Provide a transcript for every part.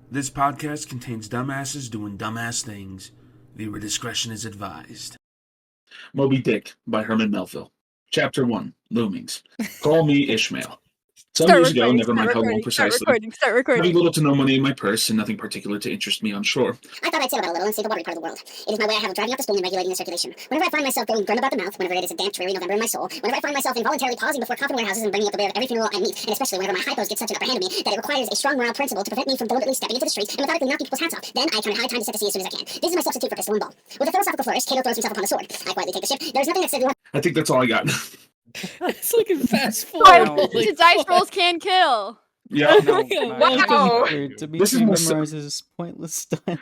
This podcast contains dumbasses doing dumbass things. Viewer discretion is advised. Moby Dick by Herman Melville. Chapter 1, Loomings. Call me Ishmael. Some years ago, never mind how long precisely, Start recording. having little to no money in my purse and nothing particular to interest me on shore. I thought I'd sail about a little and see the watery part of the world. It is my way I have of driving up the spoon and regulating the circulation. Whenever I find myself going grim about the mouth, whenever it is a damp, dreary November in my soul, whenever I find myself involuntarily pausing before coffin warehouses and bringing up the rear of every funeral I meet, and especially whenever my hypos get such an upper hand of me that it requires a strong moral principle to prevent me from deliberately stepping into the street and methodically knocking people's hats off, then I count it high time to set to sea as soon as I can. This is my substitute for pistol and ball. With a philosophical flourish, Cato throws himself upon the sword. I quietly take the ship. There is nothing that said I think that's all I got. It's like a fast forward. Dice rolls can kill. Yeah. Wow. To be This is memorizes pointless style.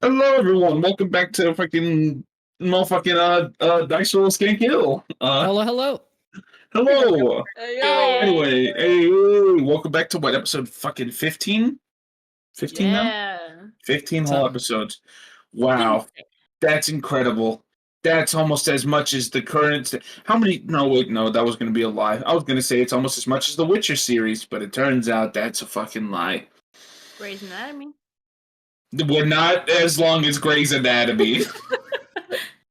Hello, everyone. Welcome back to fucking motherfucking Dice Rolls Can't Kill. Hello. Hello. Hey. Anyway, hey, welcome back to what, episode fucking 15? 15 now? Yeah. 15 whole episodes. Wow. That's incredible. That's almost as much as the current... How many... No, wait, no, that was going to be a lie. I was going to say it's almost as much as the Witcher series, but it turns out that's a fucking lie. Grey's Anatomy. We're not as long as Grey's Anatomy.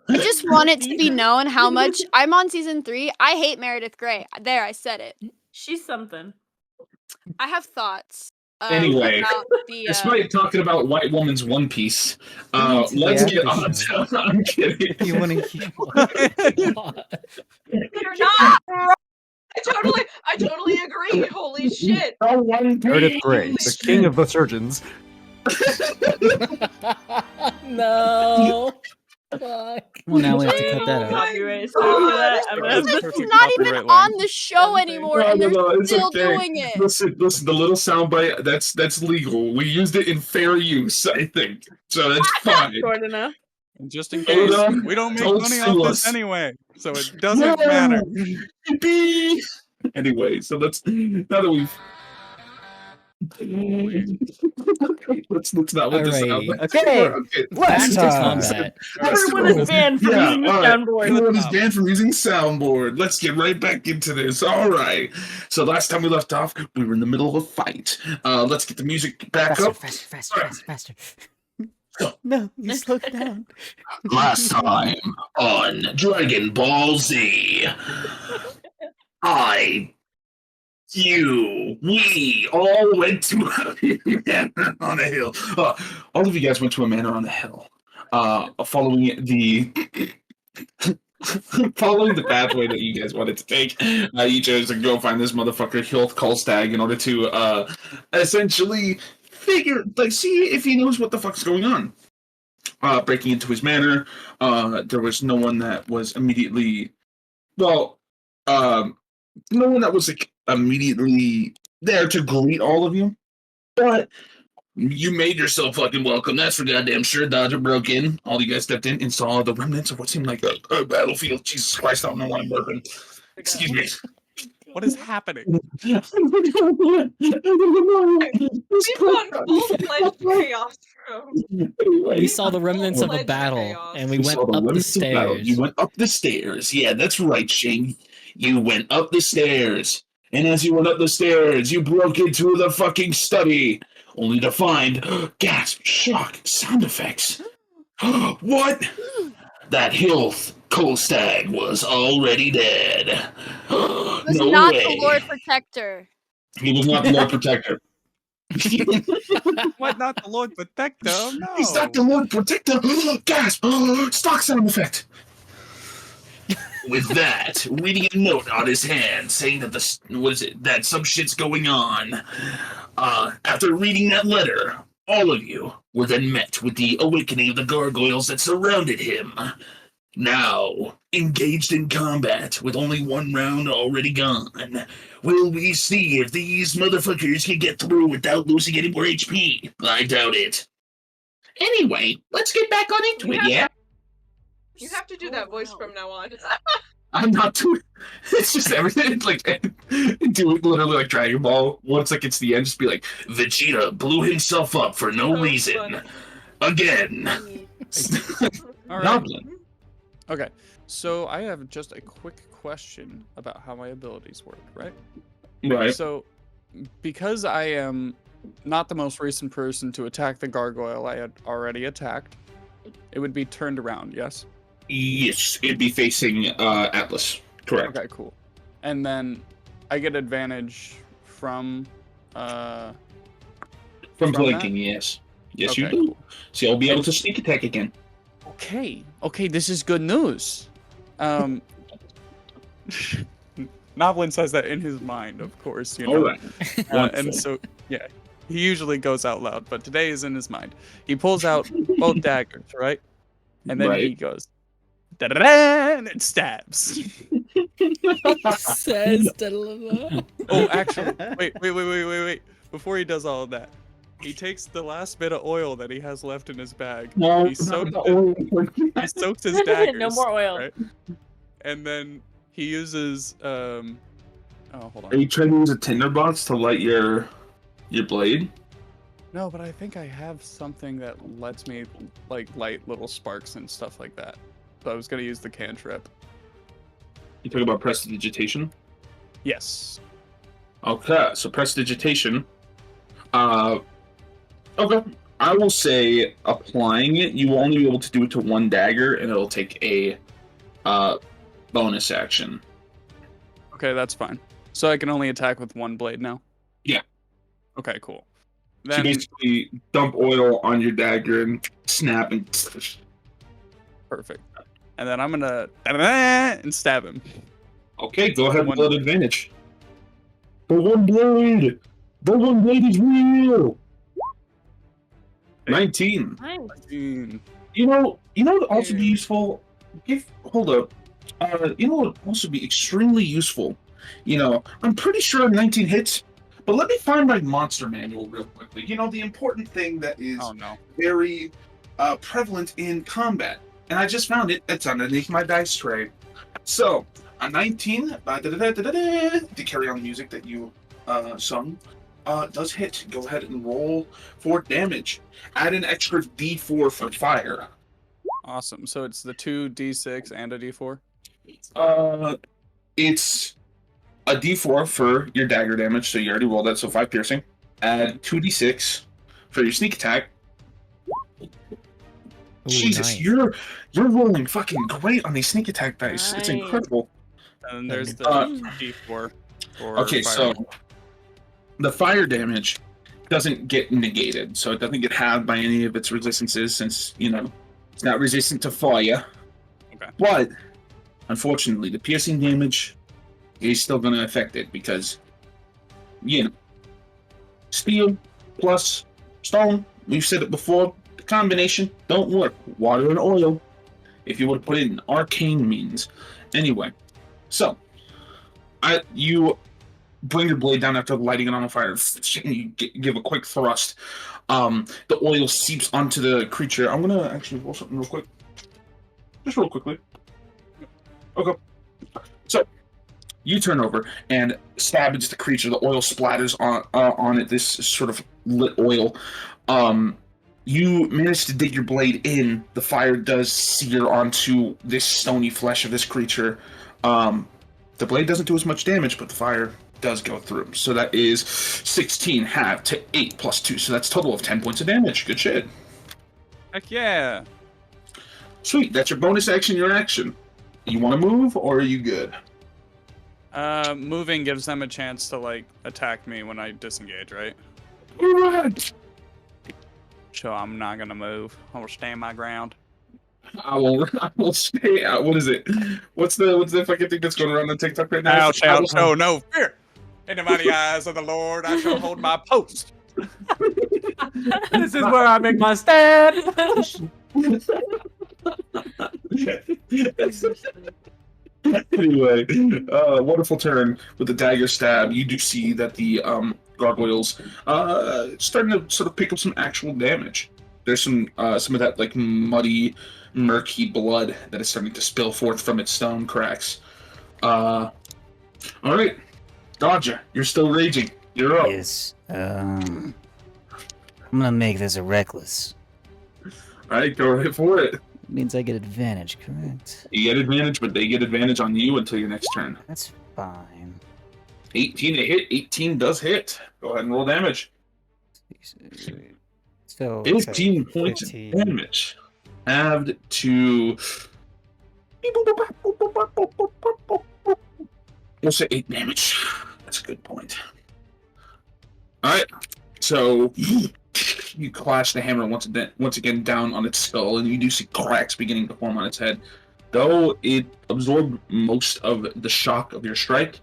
I just want it to be known how much I'm on season 3. I hate Meredith Grey. There, I said it. She's something. I have thoughts. Anyway, about the, despite talking about White Woman's One Piece, let's get on to... I'm kidding. You want to hear? You're not. I totally agree. Holy shit. Meredith Grey, the king of the surgeons. No. Fuck. Well, now we have to cut that out. Copyright strike for that. I'm gonna have this to- is not even on the show anymore, and they're it's still okay. doing it. Listen, the little soundbite, that's legal. We used it in fair use, I think. So that's fine. Short enough. And just in Hold case, on. we don't make Don't money sue off us. this anyway, so it doesn't matter. Yippee! Anyway, so now that we've... let's not let this out. Alright, okay. Back to time. combat. Everyone is banned from using the all right. soundboard. Everyone is banned from using soundboard. Let's get right back into this. All right. So last time we left off, we were in the middle of a fight. Let's get the music back up. Faster. No, you slowed down. Last time on Dragon Ball Z, we all went to a manor on a hill. All of you guys went to a manor on a hill. Following the pathway that you guys wanted to take, you chose to go find this motherfucker Hilth Kolstag in order to essentially see if he knows what the fuck's going on. Breaking into his manor, there was no one that was immediately, no one that was like immediately there to greet all of you, but you made yourself fucking welcome. That's for goddamn sure. Dodger broke in. All you guys stepped in and saw the remnants of what seemed like a battlefield. Jesus Christ, I don't know why I'm burping. Excuse me. What is happening? We've gone full-fledged chaos, bro. We saw the remnants of a battle, and we went up the stairs. You went up the stairs. Yeah, that's right, Shane. You went up the stairs. And as you went up the stairs, you broke into the fucking study, only to find gasp, shock, sound effects. What? That Hilth Kolstag was already dead. It was No not way. the Lord Protector. He was not the Lord Protector. What? Not the Lord Protector? No. He's not the Lord Protector. Gasp! Stock sound effect. With that, reading a note on his hand saying that that some shit's going on. After reading that letter, all of you were then met with the awakening of the gargoyles that surrounded him. Now, engaged in combat with only one round already gone, will we see if these motherfuckers can get through without losing any more HP? I doubt it. Anyway, let's get back on into it, yeah? You have to do that voice from now on. I'm not doing. It's just everything. Like do it literally like Dragon Ball. Once like it's the end, just be like Vegeta blew himself up for no So reason. funny. Again. All right. Goblin. Okay, so I have just a quick question about how my abilities work, right? Right. So, because I am not the most recent person to attack the gargoyle I had already attacked. It would be turned around, yes? Yes, it'd be facing Atlas. Correct. Okay, cool. And then I get advantage from Blinking, that? yes. Yes, Okay, you do. cool. So you'll be able to sneak attack again. Okay, this is good news. Noblin says that in his mind, of course, you know. All right. And so, yeah, he usually goes out loud, but today is in his mind. He pulls out both daggers, right? And then he goes, da-da-da, and it stabs. Says. Da-da-da-da. Oh, actually, wait. Before he does all of that, he takes the last bit of oil that he has left in his bag. He soaks his daggers. No more oil. Right? And then he uses oh, hold on. Are you trying to use a tinderbox to light your blade? No, but I think I have something that lets me like light little sparks and stuff like that. So I was gonna use the cantrip. You talk about prestidigitation? Yes. Okay, so prestidigitation. Okay. I will say applying it, you will only be able to do it to one dagger, and it'll take a bonus action. Okay, that's fine. So I can only attack with one blade now? Yeah. Okay, cool. So Then, basically dump oil on your dagger and snap and perfect. And then I'm gonna and stab him. okay, go ahead and roll advantage. The one blade! The one blade is real! 19. Nice. Mm, You know what would also be useful? Hold up. You know what would also be extremely useful? You know, I'm pretty sure 19 hits, but let me find my monster manual real quickly. You know, the important thing that is oh no. very prevalent in combat. And I just found it. It's underneath my dice tray. So, a 19, to carry on the music that you sung, does hit. Go ahead and roll for damage. Add an extra d4 for fire. Awesome. So it's the 2d6 and a d4? It's a d4 for your dagger damage, so you already rolled that, so 5 piercing. Add 2d6 for your sneak attack. Ooh, Jesus, nice. you're rolling fucking great on these sneak attack dice. It's Nice. incredible. And there's the d4 for Okay, fire. so the fire damage doesn't get negated, so it doesn't get halved by any of its resistances, since, you know, it's not resistant to fire. Okay. But, unfortunately, the piercing damage is still going to affect it, because, you know, steel plus stone, we've said it before, the combination don't work. Water and oil, if you would put it in arcane means. Anyway, so, you bring your blade down after lighting it on fire, and you give a quick thrust. The oil seeps onto the creature. I'm gonna actually roll something real quick. Just real quickly. Okay. So, you turn over and stab into the creature. The oil splatters on it, this sort of lit oil. You manage to dig your blade in. The fire does sear onto this stony flesh of this creature. The blade doesn't do as much damage, but the fire does go through. So that is 16 halved to 8 plus 2. So that's a total of 10 points of damage. Good shit. Heck yeah. Sweet. That's your bonus action, your action. You want to move, or are you good? Moving gives them a chance to, like, attack me when I disengage, right? Alright. So I'm not gonna move. I will stand my ground. I will stay out. What is it? What's the fucking thing that's going around on TikTok right now? Thou shalt show no fear. In the mighty eyes of the Lord, I shall hold my post. This is where I make my stand. Anyway, wonderful turn with the dagger stab. You do see that the gargoyles starting to sort of pick up some actual damage. There's some of that like muddy, murky blood that is starting to spill forth from its stone cracks. All right, Dodger, you're still raging. You're up. Yes. I'm gonna make this a reckless. All right, go right for it. Means I get advantage, correct? You get advantage, but they get advantage on you until your next turn. That's fine. 18 to hit. 18 does hit. Go ahead and roll damage. Still 15 points of 15. damage. Halved to. We'll say 8 damage. That's a good point. Alright. So you clash the hammer once again down on its skull, and you do see cracks beginning to form on its head. Though it absorbed most of the shock of your strike,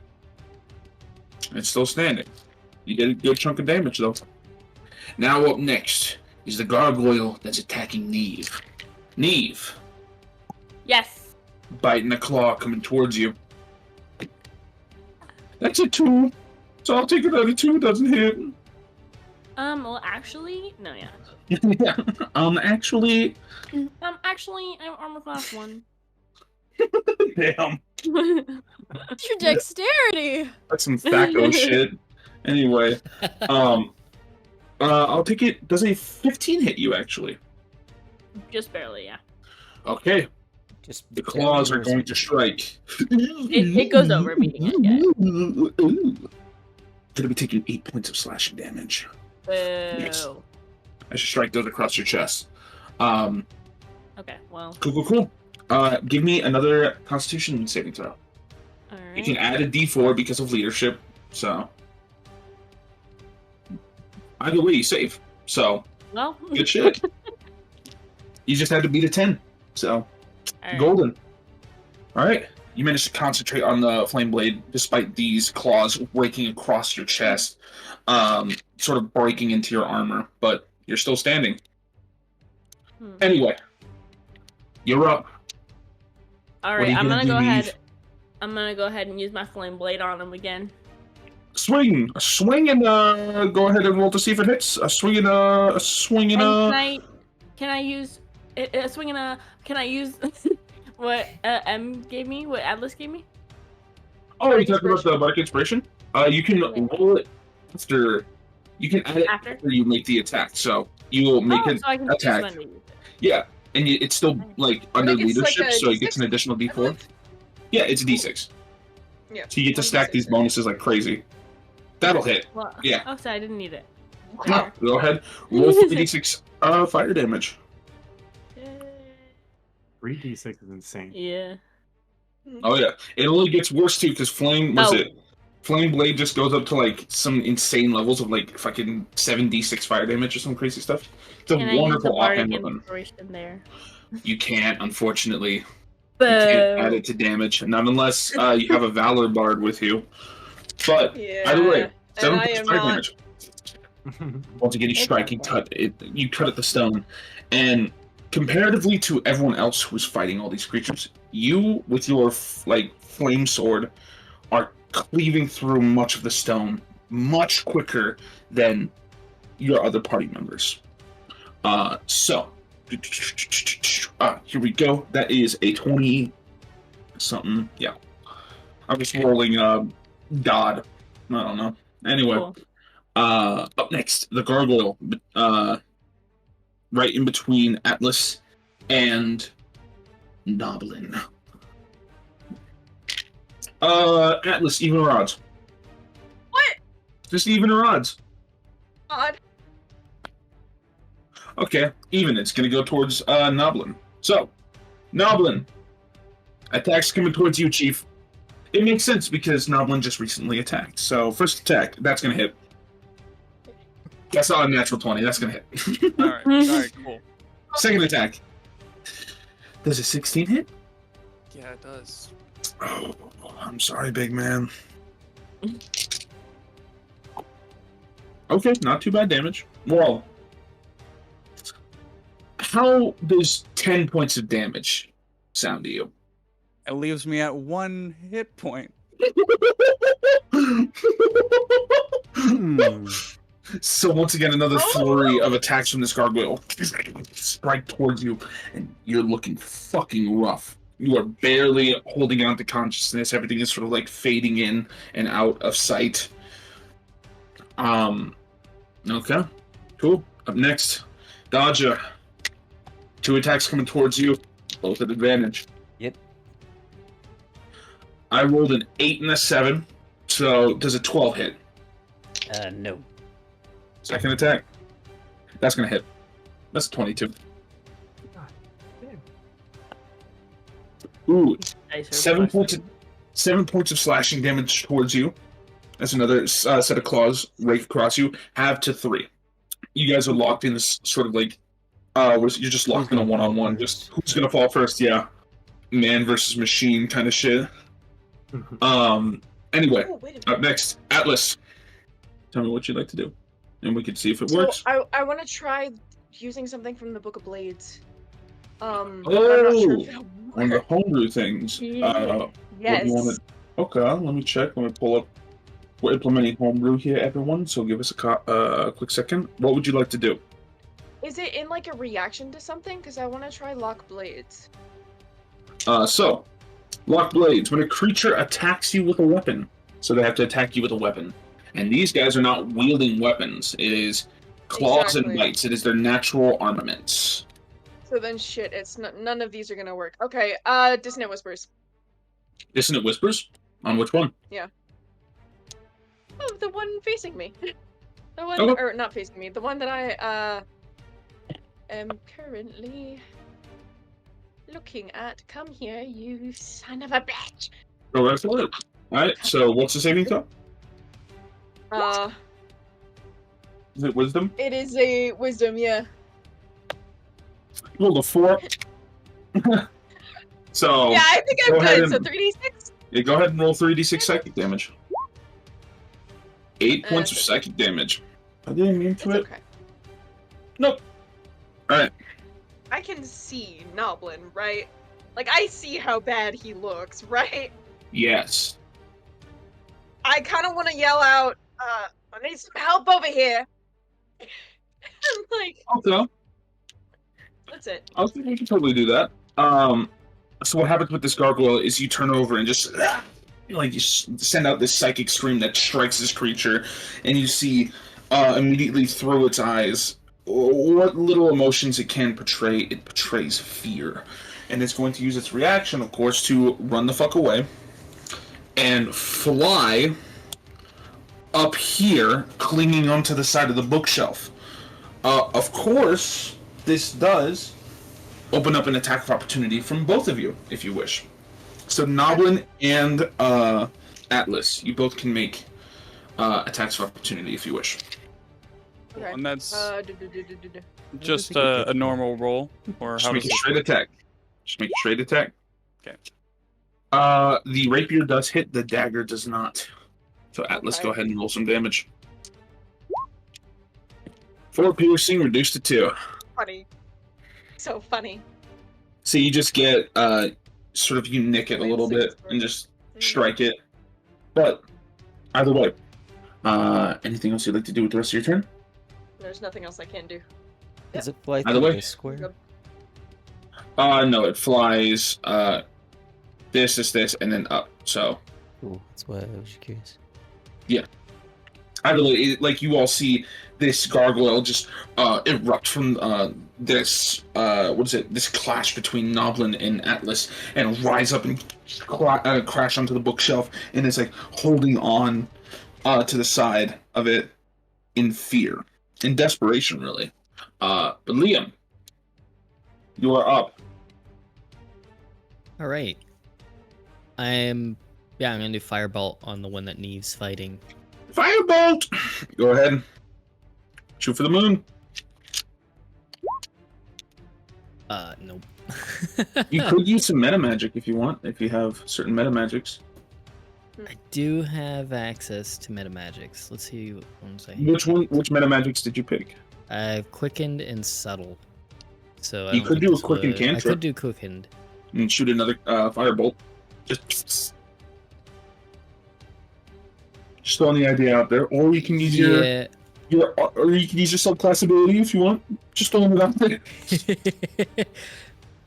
it's still standing. You did a good chunk of damage, though. Now up next is the gargoyle that's attacking Neve. Neve, Yes. biting a claw coming towards you. That's a 2. So I'll take another 2. Doesn't hit. Well, actually, no, yeah. Yeah. Actually. Actually, I'm armor class 1. Damn. Your dexterity. That's some facto shit. Anyway, I'll take it. Does a 15 hit you actually? Just barely, yeah. Okay. Just The claws are going to strike. It goes over beating it, yeah. Gonna be taking 8 points of slashing damage. Boo. Yes. I should strike those across your chest. Okay, well. Cool. Give me another Constitution saving throw. Alright. You can add a D4 because of leadership, so. Either way, you save. So, Well. good shit. You just had to beat a 10, so. Alright. Golden. Alright. You managed to concentrate on the flame blade despite these claws raking across your chest, sort of breaking into your armor, but you're still standing. Anyway, you're up. Alright, I'm gonna go ahead. I'm gonna go ahead and use my flame blade on him again. Swing, and go ahead and roll to see if it hits. A swing and Can I use a swing and a? Can I use what M gave me? What Atlas gave me? Oh, you talking about the Bardic Inspiration? You can roll it after. You can add it after you make the attack. So you will make an so I can attack. choose when to use it. Yeah, and it's still like under it's leadership, like a so it gets an additional D4. Yeah, it's a D6. Yeah. So you get to stack these bonuses like crazy. That'll hit. Well, Yeah. Oh, sorry, I didn't need it. No, go ahead. Roll 3d6 fire damage. 3d6 is insane. Yeah. Oh yeah, it only gets worse too because flame blade just goes up to like some insane levels of like fucking 7d6 fire damage or some crazy stuff. It's a wonderful offhand weapon. There. You can't, unfortunately. Boo. You can't add it to damage, not unless you have a Valor Bard with you. But either way, 7 points of fire damage. Once again, you strike, you cut at the stone, and comparatively to everyone else who's fighting all these creatures, you with your flame sword are cleaving through much of the stone much quicker than your other party members. So here we go. That is a 20 something. Yeah, I'm just rolling God. I don't know. Anyway, Cool. Up next, the gargoyle, right in between Atlas and Noblin. Atlas, even or odds? What? Just even or odds? Odd. Okay, even. It's gonna go towards Noblin. So, Noblin, attacks coming towards you, Chief. It makes sense because Noblin just recently attacked. So, first attack, that's gonna hit. That's not a natural 20. That's gonna hit. Alright, cool. Second attack. Does a 16 hit? Yeah, it does. Oh, I'm sorry, big man. Okay, not too bad damage. Well, how does 10 points of damage sound to you? It leaves me at 1 hit point. So once again, another flurry of attacks from this gargoyle strike towards you, and you're looking fucking rough. You are barely holding on to consciousness. Everything is sort of like fading in and out of sight. Okay, cool. Up next, Dodger. 2 attacks coming towards you, both at advantage. Yep. I rolled an 8 and a 7, so does a 12 hit? No. Second attack. That's gonna hit. That's 22. Ooh, Dice are 7 points. flexing. 7 points of slashing damage towards you. That's another set of claws rake across you. Half to 3. You guys are locked in this sort of like, you're just locked in a one-on-one. Just who's gonna fall first? Yeah, man versus machine kind of shit. Anyway, Oh, wait a minute. up next, Atlas. Tell me what you'd like to do, and we can see if it works. I want to try using something from the Book of Blades. But I'm not sure if it'll On the work. homebrew things. What Yes. do you want to? Okay, let me check. Let me pull up. We're implementing homebrew here, everyone. So give us a quick second. What would you like to do? Is it in like a reaction to something? Because I want to try Lock Blades. So, lock blades. When a creature attacks you with a weapon, so they have to attack you with a weapon, and these guys are not wielding weapons. It is claws and Exactly. bites. It is their natural armaments. So then shit, it's none of these are gonna work. Okay, Dissonant Whispers. Dissonant whispers. On which one? Oh, the one facing me. The one, Okay. or not facing me, the one that I, am currently looking at. Come here, you son of a bitch! Go right for it. All right. So, what's the saving throw? Is it wisdom? It is a wisdom, yeah. Roll a 4. So Yeah, I think I'm go ahead good, so and- 3d6? yeah, go ahead and roll 3d6 psychic damage. 8 points of And- psychic damage. I didn't mean It's to it. okay. Nope. Alright. I can see Noblin, right? Like, I see how bad he looks, right? Yes. I kind of want to yell out, I need some help over here. Like, Okay. that's it. I think we can totally do that. So what happens with this gargoyle is you turn over and just like you send out this psychic scream that strikes this creature, and you see immediately through its eyes what little emotions it can portray. It portrays fear, and it's going to use its reaction, of course, to run the fuck away and fly up here, clinging onto the side of the bookshelf. Of course, this does open up an attack of opportunity from both of you, if you wish. So Noblin and Atlas, you both can make attacks of opportunity if you wish. Okay. And that's Do. just a normal roll, or Just how make does a it straight attack. Just make a straight attack. Okay. The rapier does hit, the dagger does not. So Atlas, Okay. go ahead and roll some damage. 4 piercing, reduced to 2. Funny. So funny. So you just get, sort of you nick it a little bit and just strike it. But, either way. Anything else you'd like to do with the rest of your turn? There's nothing else I can do. Does it fly Either through way. the square? No, it flies, this, and then up. So, Ooh, that's why I was curious. either way, like you all see this gargoyle just erupt from this this clash between Noblin and Atlas, and rise up and crash onto the bookshelf, and it's like holding on to the side of it in fear, in desperation, really. But Liam, you are up. All right. I'm gonna do firebolt on the one that Neve's fighting. Firebolt! Go ahead. Shoot for the moon. Nope. You could use some meta magic if you want, if you have certain meta magics. I do have access to meta magics. Let's see what ones I have. Which meta magics did you pick? I have quickened and subtle. So I You don't could think do a this quickened would- cantrip. I could do quickened. And shoot another firebolt. Just throwing the idea out there, or you can use Yeah. or you can use your subclass ability if you want. Just throwing it out there.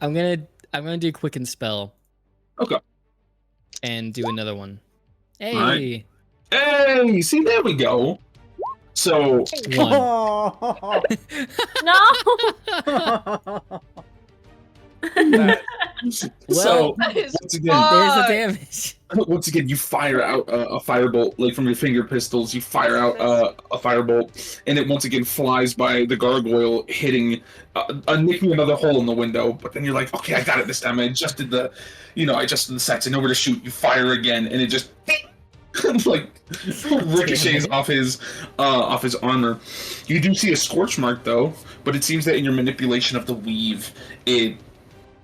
I'm gonna do quicken spell. Okay. And do another one. Hey. Alright. Hey, see, there we go. So One. No. Well, once again, there's the Fuck. damage. once again, you fire out a firebolt, like from your finger pistols. You fire out a firebolt, and it once again flies by the gargoyle, hitting, nicking another hole in the window. But then you're like, okay, I got it this time. I adjusted the sights. I know where to shoot. You fire again, and it just like ricochets off his armor. You do see a scorch mark though, but it seems that in your manipulation of the weave, it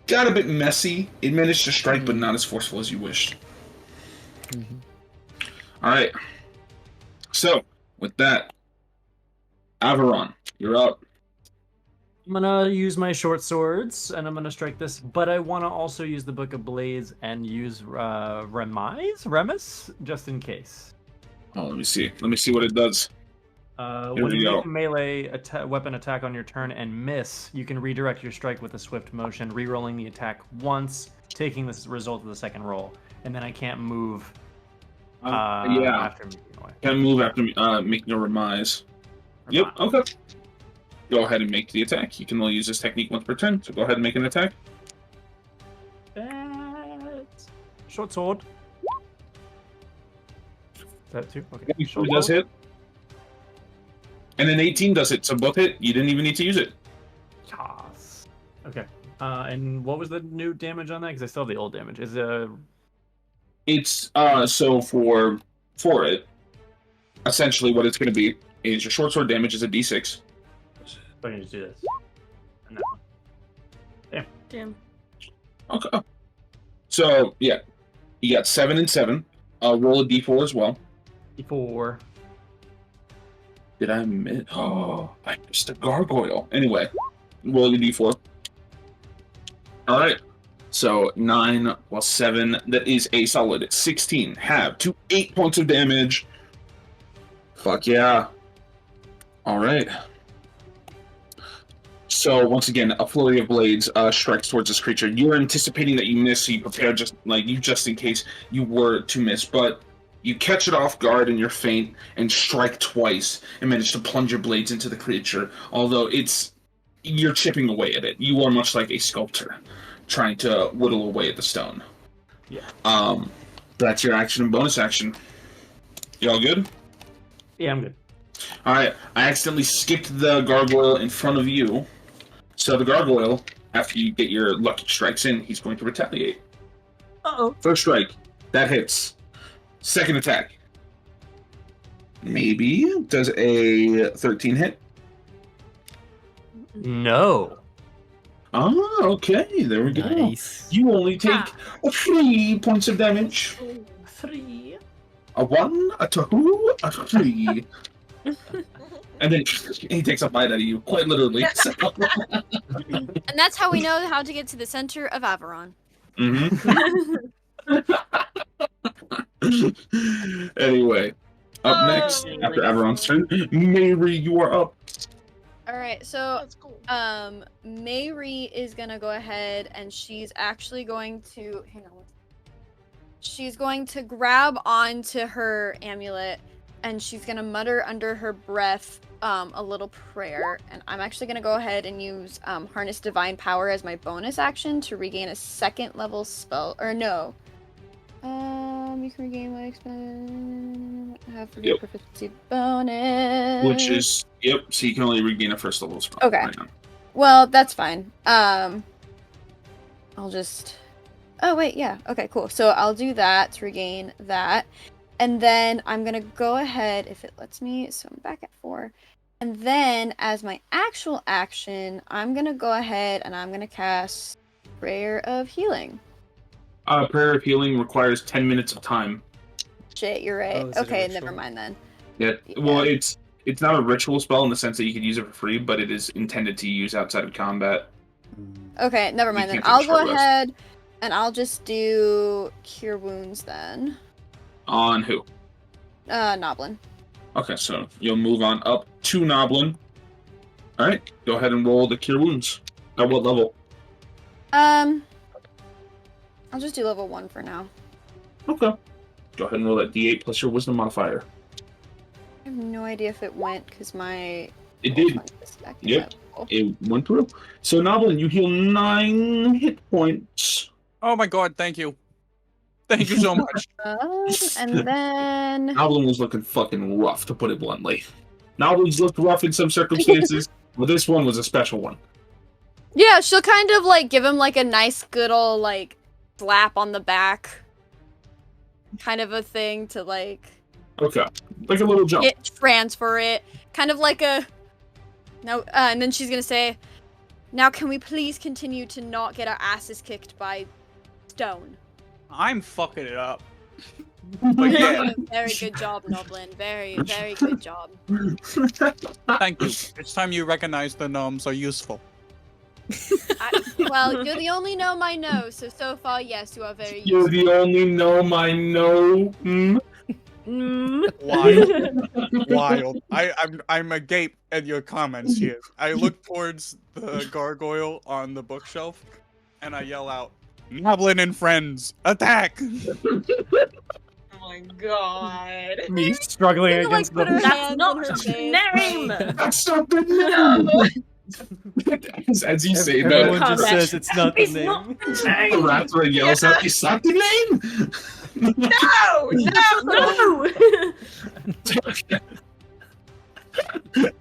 got a bit messy. It managed to strike, but not as forceful as you wished. All right. So with that, Averon, you're up. I'm gonna use my short swords and I'm gonna strike this, but I want to also use the Book of Blades and use Remus, just in case. Oh, let me see. Let me see what it does. When you make a melee weapon attack on your turn and miss, you can redirect your strike with a swift motion, re-rolling the attack once, taking the result of the second roll, and then I can't move. After moving away. Can't move after making a remise. Yep. Okay. Go ahead and make the attack. You can only use this technique once per turn, so go ahead and make an attack. Short sword. That too? Okay. It does hit. And an 18 does it, so both hit. You didn't even need to use it. Yes. Okay. And what was the new damage on that? Because I still have the old damage. It's so for it, essentially what it's going to be is your short sword damage is a d6. I can just do this. And that one. Damn. Okay. So yeah, you got 7 and 7. Roll a d4 as well. D4. Did I miss? Oh, I missed a gargoyle. Anyway, roll your d4. All right. So 9 plus 7, that is a solid 16. Have 8 points of damage. Fuck yeah. All right. So once again, a flurry of blades strikes towards this creature. You're anticipating that you miss, so you prepare just in case you were to miss. But you catch it off guard in your feint and strike twice and manage to plunge your blades into the creature. Although you're chipping away at it. You are much like a sculptor, trying to whittle away at the stone. Yeah. That's your action and bonus action. You all good? Yeah, I'm good. All right. I accidentally skipped the gargoyle in front of you. So the gargoyle, after you get your lucky strikes in, he's going to retaliate. Uh-oh. First strike. That hits. Second attack. Maybe. Does a 13 hit? No. Oh, okay. There we go. Nice. You only take 3 points of damage. 3. A 1, a 2, a 3. And then he takes a bite out of you, quite literally. And that's how we know how to get to the center of Averon. Anyway, up next, after Averon's turn, Mary, you are up. Alright, so That's cool. Mayri is gonna go ahead and she's actually going to she's going to grab onto her amulet and she's gonna mutter under her breath a little prayer, and I'm actually gonna go ahead and use Harness Divine Power as my bonus action to regain a 2nd level spell. Or no. You can regain what have proficiency bonus. Which is so you can only regain a 1st level spell. Okay. Right now. Well, that's fine. I'll just oh wait, yeah. Okay, cool. So I'll do that to regain that. And then I'm gonna go ahead if it lets me, so I'm back at 4. And then as my actual action, I'm gonna go ahead and I'm gonna cast Prayer of Healing. Prayer of Healing requires 10 minutes of time. Shit, you're right. Oh, is it a Okay, ritual? never mind then. Yeah. Well, it's not a ritual spell in the sense that you could use it for free, but it is intended to use outside of combat. Okay, never mind then. can't take a I'll go short rest. ahead and I'll just do Cure Wounds then. On who? Noblin. Okay, so you'll move on up to Noblin. All right, go ahead and roll the Cure Wounds. At what level? I'll just do level 1 for now. Okay. Go ahead and roll that D8 plus your Wisdom modifier. I have no idea if it went because my It did. roll is backing Yep. up. It went through. So, Noblin, you heal 9 hit points. Oh my god, thank you. Thank you so much. And then Noblin was looking fucking rough, to put it bluntly. Noblin's looked rough in some circumstances, but this one was a special one. yeah, she'll kind of like give him like a nice good old like slap on the back, kind of a thing to like. Okay, like a little jump. Transfer it, kind of like a. No, and then she's gonna say, "Now, can we please continue to not get our asses kicked by stone?" I'm fucking it up. But yeah, Very good job, Noblin. Very, very good job. thank you. It's time you recognize the gnomes are useful. Well, you're the only gnome I know, so far, yes, you are very You're the only gnome I know. Hmm? Wild. Wild. I'm agape at your comments here. I look towards the gargoyle on the bookshelf and I yell out, Noblin and friends, attack! Oh my god. Me struggling Gonna, like, against put her the. hands Not on her the face. name! That's not the name! As you say Everyone that, just says it's not the It's name. not the the name! raptor yells out, "It's not the name!" No! No! No!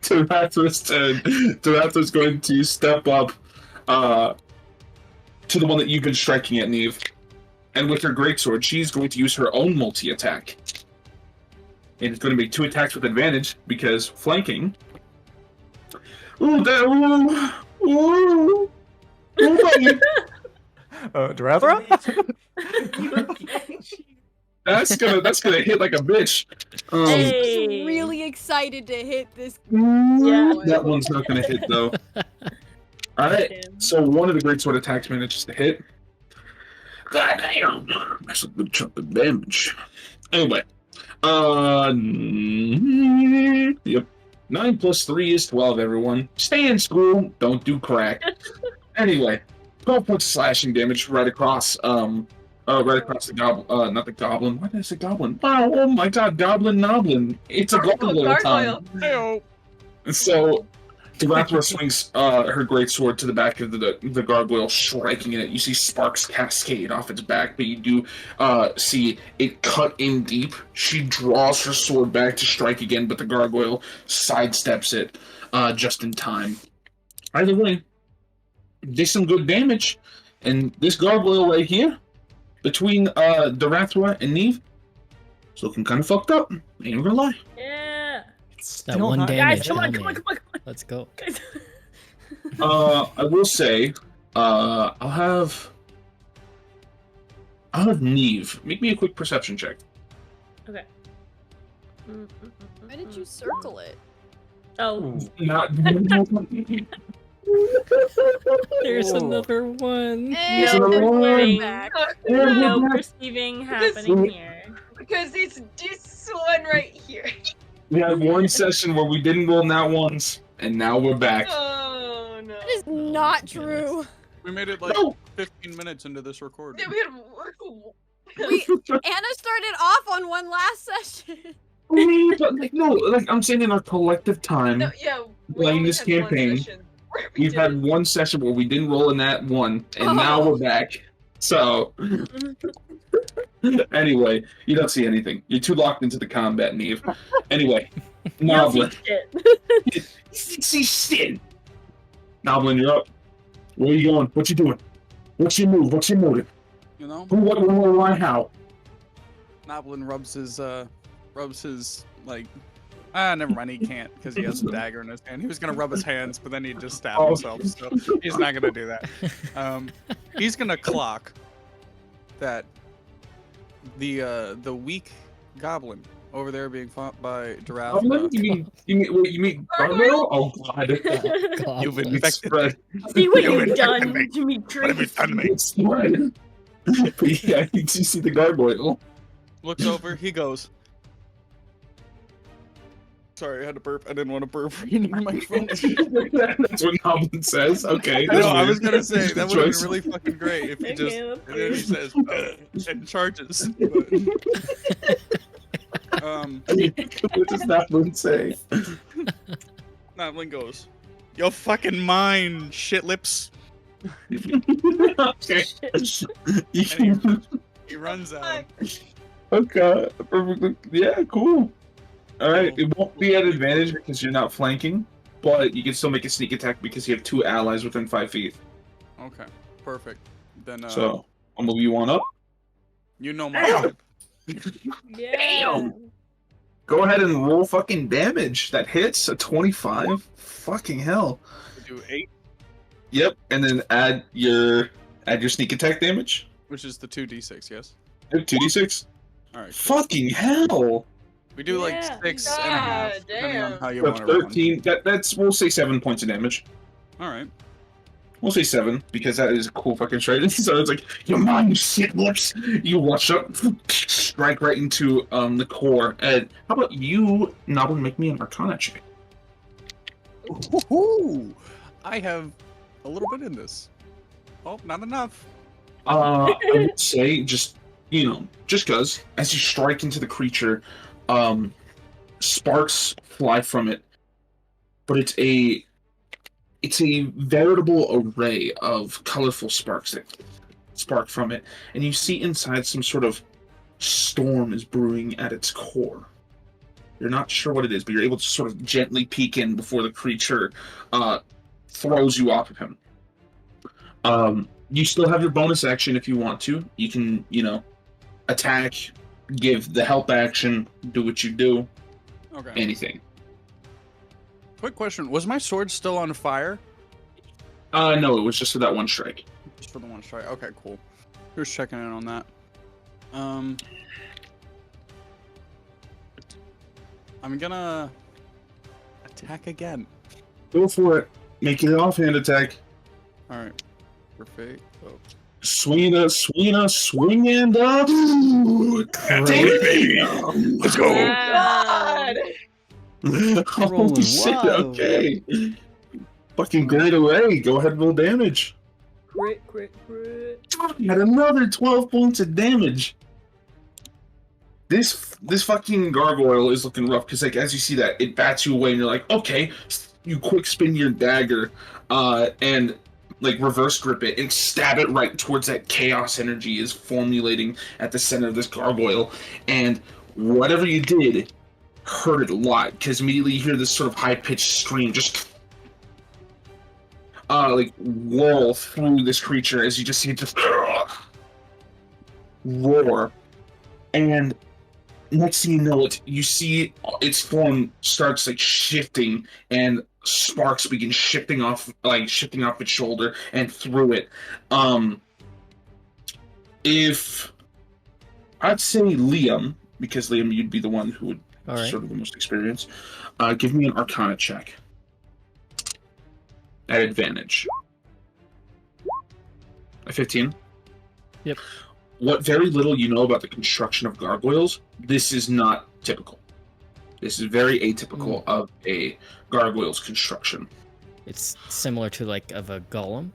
To Raptor's turn. Raptor's going to step up to the one that you've been striking at, Neve. And with her greatsword, she's going to use her own multi-attack. And it's going to make 2 attacks with advantage, because flanking. Ooh, that, ooh, buddy. Durathra? That's gonna hit like a bitch. Hey. Really excited to hit this. Yeah. That one's not gonna hit though. Alright, so one of the greatsword attacks manages to hit. God damn, that's a good chunk of damage. Anyway, yep. 9 plus 3 is 12, everyone. Stay in school, don't do crack. Anyway, 12 points of slashing damage right across right across the goblin, not the goblin. Why did I say goblin? Oh my god, goblin noblin. It's a goblin all the time. Hey-oh. So, Durathra swings her great sword to the back of the gargoyle, striking it. You see sparks cascade off its back, but you do see it cut in deep. She draws her sword back to strike again, but the gargoyle sidesteps it just in time. Either way, did some good damage, and this gargoyle right here, between Durathra and Neve, it's looking kind of fucked up. Ain't gonna lie. Yeah. That one damage. Guys, come on, oh, come on, man. come on, come on. Let's go. Guys. I will say, I'll have Neve make me a quick perception check. Okay. Why did you circle it? Oh, Not. There's Whoa. another one. There's no another one. perceiving. Back. No perceiving happening here. Because it's this one right here. We had one session where we didn't roll nat ones, and now we're back. Oh no. That is not true. We made it like No. 15 minutes into this recording. Yeah, we had Anna started off on one last session. But no, I'm saying in our collective time, no, yeah. we playing only this had one campaign, session where we we've had didn't- one session where we didn't roll a nat one, and now we're back. So, anyway, you don't see anything. You're too locked into the combat, Neve. Anyway, Noblin. See shit. Noblin, you're up. Where are you going? What you doing? What's your move? What's your motive? You know? Who, what, why, how? Noblin rubs his like never mind, he can't because he has a dagger in his hand. He was gonna rub his hands, but then he'd just stab himself, so he's not gonna do that. He's gonna clock that the weak goblin over there being fought by Goblin? Durathra. You mean gargoyle? Oh god. You've God. infected Spread. See what You you've done, infected me. Dimitri. What have you done to me? It's spread. But yeah, you see the gargoyle. Looks over, he goes. Sorry, I had to burp. I didn't want to burp in my microphone. That's what Goblin says. Okay. I know, I was weird. gonna say that would have Choice. been really fucking great if he Okay, just that's and then he says and charges. But, What does Goblin say? Noblin goes. You're fucking mine, shit lips. Okay. And he runs out. Okay. Perfectly. Yeah, cool. Alright, it won't be at advantage because you're not flanking, but you can still make a sneak attack because you have 2 allies within 5 feet. Okay, perfect. Then So, I'll move you on up. you know my type. Yeah. Damn. Go ahead and roll fucking damage. That hits a 25. Fucking hell. Do 8, Yep, and then add your sneak attack damage. which is the 2d6, yes? 2d6. Alright. Fucking hell. We do like Yeah. 6 and a God half, depending on damn. how you So want to run. 13. That's we'll say 7 points of damage. Alright. We'll say 7 because that is a cool fucking trade. So it's like, you're mine, you shit lips. You watch up, strike right into the core. And how about you, Noblin, make me an Arcana check? Ooh, I have a little bit in this. Oh, not enough. I would say just cause as you strike into the creature, sparks fly from it, but it's a veritable array of colorful sparks that spark from it, and you see inside some sort of storm is brewing at its core. You're not sure what it is, but you're able to sort of gently peek in before the creature throws you off of him. You still have your bonus action if you want to. You can, attack, give the help action, do what you do, Okay. anything. Quick question: was my sword still on fire? No, it was just for that one strike. Just for the one strike. Okay, cool. Who's checking in on that? I'm gonna attack again. Go for it. Make it an offhand attack. All right. Perfect. Oh. Swing and damn! Let's go. God. Holy shit! Whoa. Okay. Fucking great array. Go ahead and roll damage. Crit. Had another 12 points of damage. This fucking gargoyle is looking rough because, like, as you see that, it bats you away, and you're like, okay. You quick spin your dagger, and like reverse grip it and stab it right towards that chaos energy is formulating at the center of this gargoyle, and whatever you did hurt it a lot because immediately you hear this sort of high-pitched scream just like whirl through this creature as you just see it just roar, and next thing you know it, you see its form starts like shifting and sparks begin shifting off its shoulder and through it. If I'd say Liam, because Liam, you'd be the one who would sort of the most experience. Give me an Arcana check at advantage. A 15. Yep. What very little you know about the construction of gargoyles, this is not typical. This is very atypical of a gargoyle's construction. It's similar to like of a golem.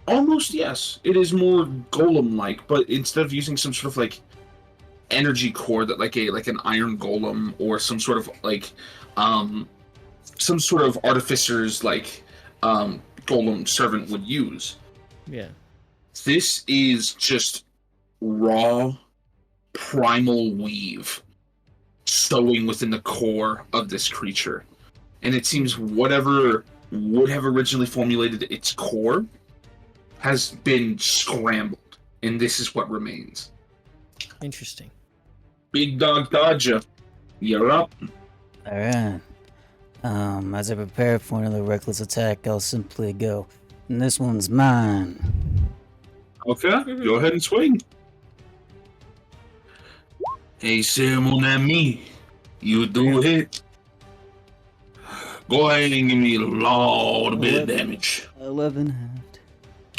Almost, yes. It is more golem-like, but instead of using some sort of like energy core that like an iron golem or some sort of like some sort of artificer's like golem servant would use. Yeah. This is just raw primal weave sewing within the core of this creature. And it seems whatever would have originally formulated its core has been scrambled, and this is what remains. Interesting. Big Dog Dodger, you're up. Alright. As I prepare for another reckless attack, I'll simply go, and this one's mine. Okay, go ahead and swing. Hey, c'est mon ami. You do it. Go ahead and give me a lot bit of damage. 11 halved.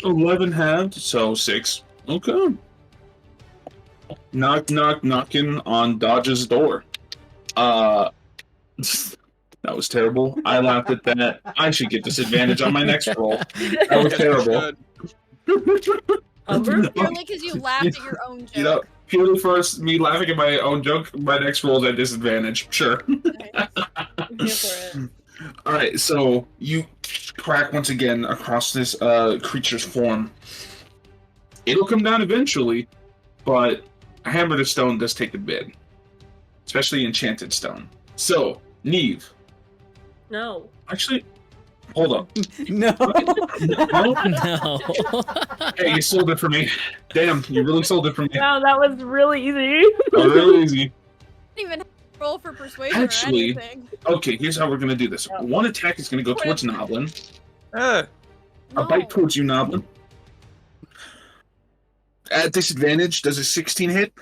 11 halved, so 6. Okay. Knock, knock, knocking on Dodge's door. That was terrible. I laughed at that. I should get disadvantage on my next roll. That was terrible. Purely because you laughed at your own joke. You know, purely for me laughing at my own joke, my next roll is at disadvantage. Sure. I'm here for it. All right, so you crack once again across this creature's form. It'll come down eventually, but a hammer to stone does take a bit, especially enchanted stone. So, Neve. No. Actually, hold up. No. No? No. Hey, you sold it for me. Damn, you really sold it for me. Wow, that was really easy. Really easy. Didn't even roll for persuasion Actually, or anything. okay, here's how we're gonna do this. One attack is gonna go towards Noblin. A bite towards you, Noblin. At disadvantage, does a 16 hit?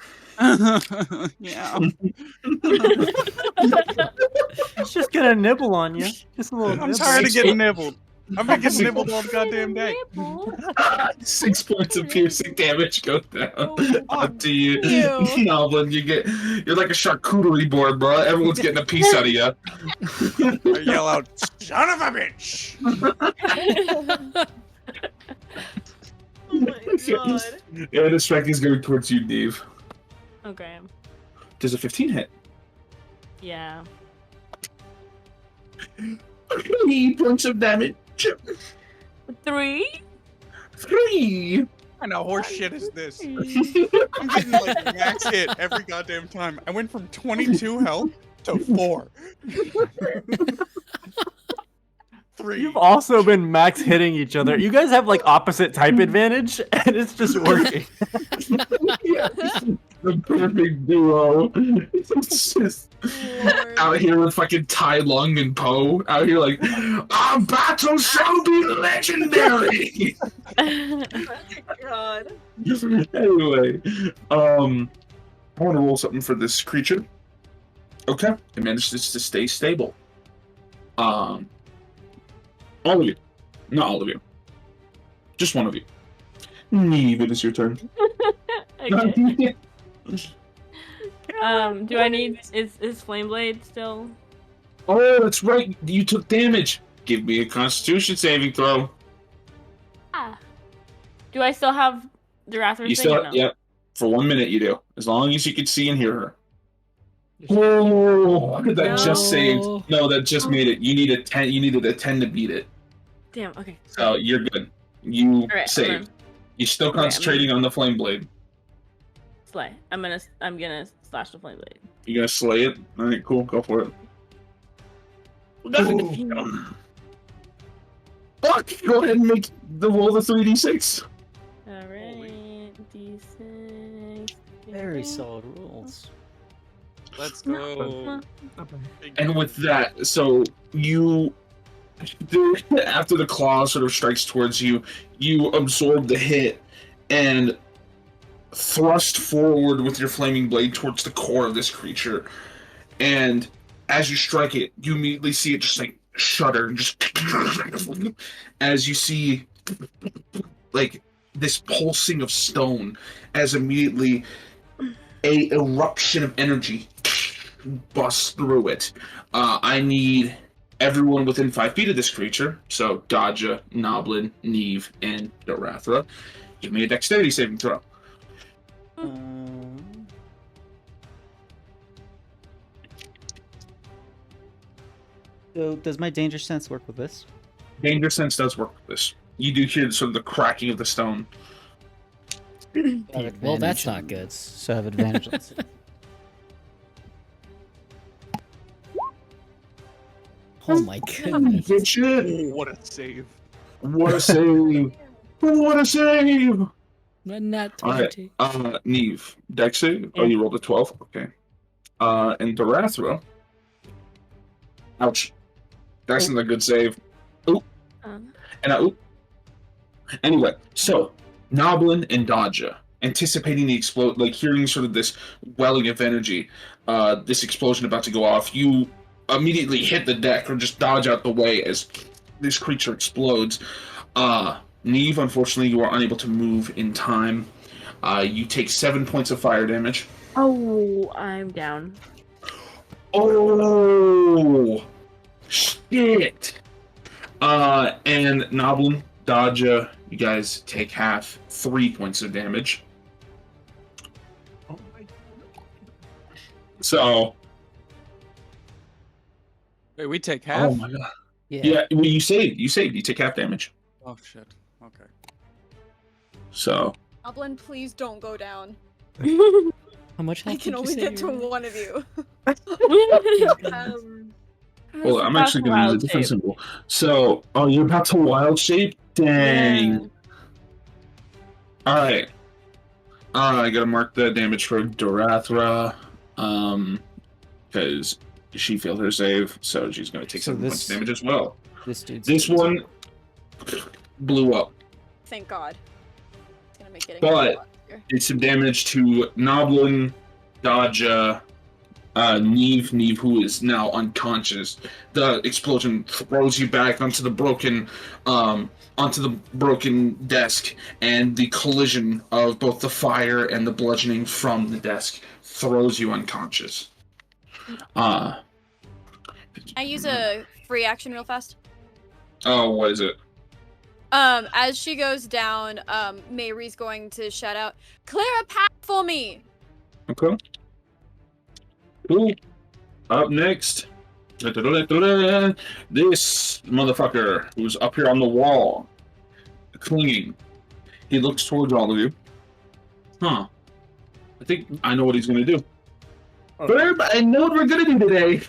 Yeah. It's just gonna nibble on you. Just a little I'm nibble. tired of getting nibbled. I've been getting nibbled all the goddamn day. 6 points of piercing damage go down. Up to you, Ew. Noblin. You're like a charcuterie board, bro. Everyone's getting a piece out of you. I yell out, "Son of a bitch!" Oh my god. Yeah, the strike is going towards you, Neve. Okay. Does a 15 hit? Yeah. 3 points of damage. 3? 3. What kind of horse shit is this? I'm getting like max hit every goddamn time. I went from 22 health to 4. 3. You've also been max hitting each other. You guys have like opposite type advantage, and it's just working. The perfect duo. It's just out here with fucking Tai Lung and Poe. Out here like, our battle shall be legendary. God. Anyway, I want to roll something for this creature. Okay, it manages to stay stable. All of you, not all of you, just one of you. Neve, it is your turn. Okay. Do I need is Flame Blade still? Oh, that's right. You took damage. Give me a Constitution saving throw. Ah. Do I still have Durathra's You thing or still, no? yeah. For 1 minute, you do. As long as you can see and hear her. Oh, that just saved. No, that just made it. You need a 10. You needed a 10 to beat it. Damn. Okay. So you're good. You Alright, saved. You're still Okay, concentrating on the flame blade. Slay. I'm gonna slash the Flame Blade. You gonna slay it? All right, cool. Go for it. Fuck! Go ahead and make the roll the 3d6. Alright. D6. Very solid rolls. Let's go. And with that, so you, after the claw sort of strikes towards you, you absorb the hit and thrust forward with your flaming blade towards the core of this creature. And as you strike it, you immediately see it just like shudder and just as you see like this pulsing of stone as immediately a eruption of energy busts through it. I need everyone within 5 feet of this creature, so Dodja, Noblin, Neve, and Dorathra. Give me a dexterity saving throw. So does my danger sense work with this? Danger sense does work with this. You do hear sort of the cracking of the stone. Well, that's not good. So I have advantage on this. Oh my goodness. Good shit. What a save. What a save. What a save. Not Alright, 20. Neve, dex save. Oh, you rolled a 12? Okay. And Dorathra. Ouch. That's not a good save. Oop. And oop. Anyway, so Noblin and Dodja, anticipating the explode, like hearing sort of this welling of energy, this explosion about to go off, you immediately hit the deck or just dodge out the way as this creature explodes. Neve, unfortunately, you are unable to move in time. You take 7 points of fire damage. Oh, I'm down. Oh, shit. And Noblin, Dodja, you guys take half, 3 points of damage. So, Wait, we take half? Oh my god. Yeah. Yeah, well, you saved. You take half damage. Oh shit. Okay. So. Goblin, please don't go down. How much I health can did you only say get you to were? one of you. Well, I'm actually going to use a different symbol. So, oh, you're about to wild shape? Dang. Yeah. Alright. I gotta mark the damage for Dorathra. Because she failed her save, so she's going to take So 7 points this- of damage as well. This dude's This dead as one blew up. Thank God. It's gonna make it But did some damage to Noblin, Dodja, Neve, who is now unconscious. The explosion throws you back onto the broken desk, and the collision of both the fire and the bludgeoning from the desk throws you unconscious. Can I use a free action real fast? Oh, what is it? As she goes down, Mayree's going to shout out, "Clear a path for me!" Okay. Cool. Up next, this motherfucker who's up here on the wall, clinging. He looks towards all of you. Huh. I think I know what he's gonna do. Verb, I know what we're gonna do today.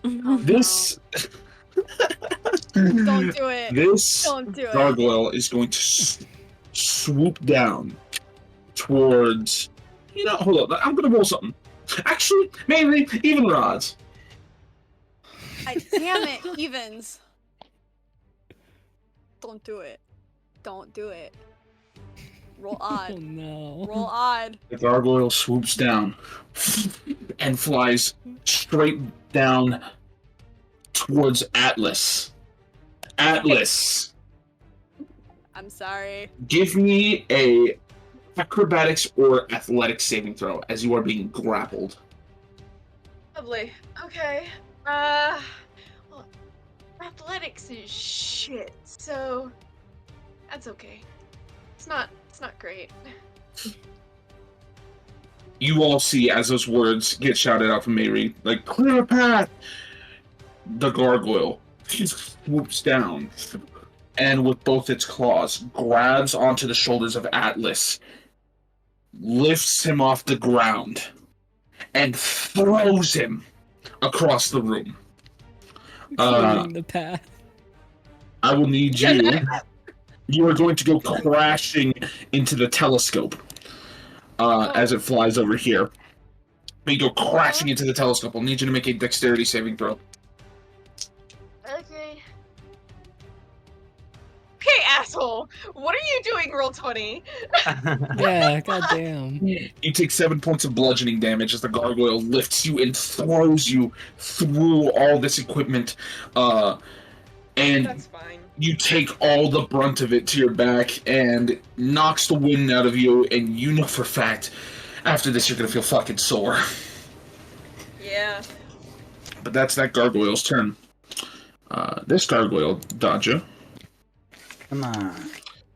Oh, This. Don't do it. This Don't do it. gargoyle is going to swoop down towards. You know, hold on. I'm gonna roll something. Actually, maybe even the odds. Damn it, evens. Don't do it. Don't do it. Roll Oh odd. no. Roll odd. The gargoyle swoops down and flies straight down towards Atlas. Atlas, I'm sorry. give me a acrobatics or athletics saving throw as you are being grappled. Lovely. Okay. Well, athletics is shit, so that's okay. It's not great. You all see as those words get shouted out from Mayrie, like, clear a path! The gargoyle swoops down and with both its claws grabs onto the shoulders of Atlas, lifts him off the ground, and throws him across the room. Clearing the path. I will need you. You are going to go crashing into the telescope as it flies over here. You go crashing into the telescope. I'll need you to make a dexterity saving throw. Okay. Hey, asshole! What are you doing, Roll20? Yeah, goddamn. You take 7 points of bludgeoning damage as the gargoyle lifts you and throws you through all this equipment. And That's fine. you take all the brunt of it to your back and knocks the wind out of you, and you know for a fact, after this you're gonna feel fucking sore. Yeah. But that's that gargoyle's turn. This gargoyle, Dodja. Come on.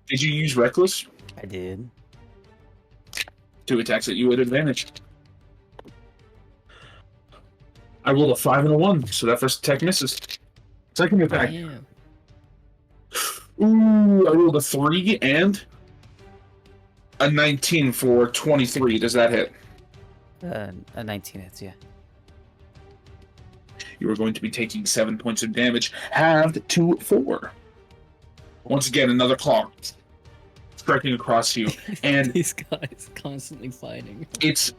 Did you use Reckless? I did. 2 attacks at you at advantage. I rolled a 5 and a 1, so that first attack misses. Second attack. Damn. Ooh, I rolled a 3 and a 19 for 23. Does that hit? A 19 hits, yeah. You are going to be taking 7 points of damage, halved to 4. Once again, another claw striking across you, and These guys constantly fighting. it's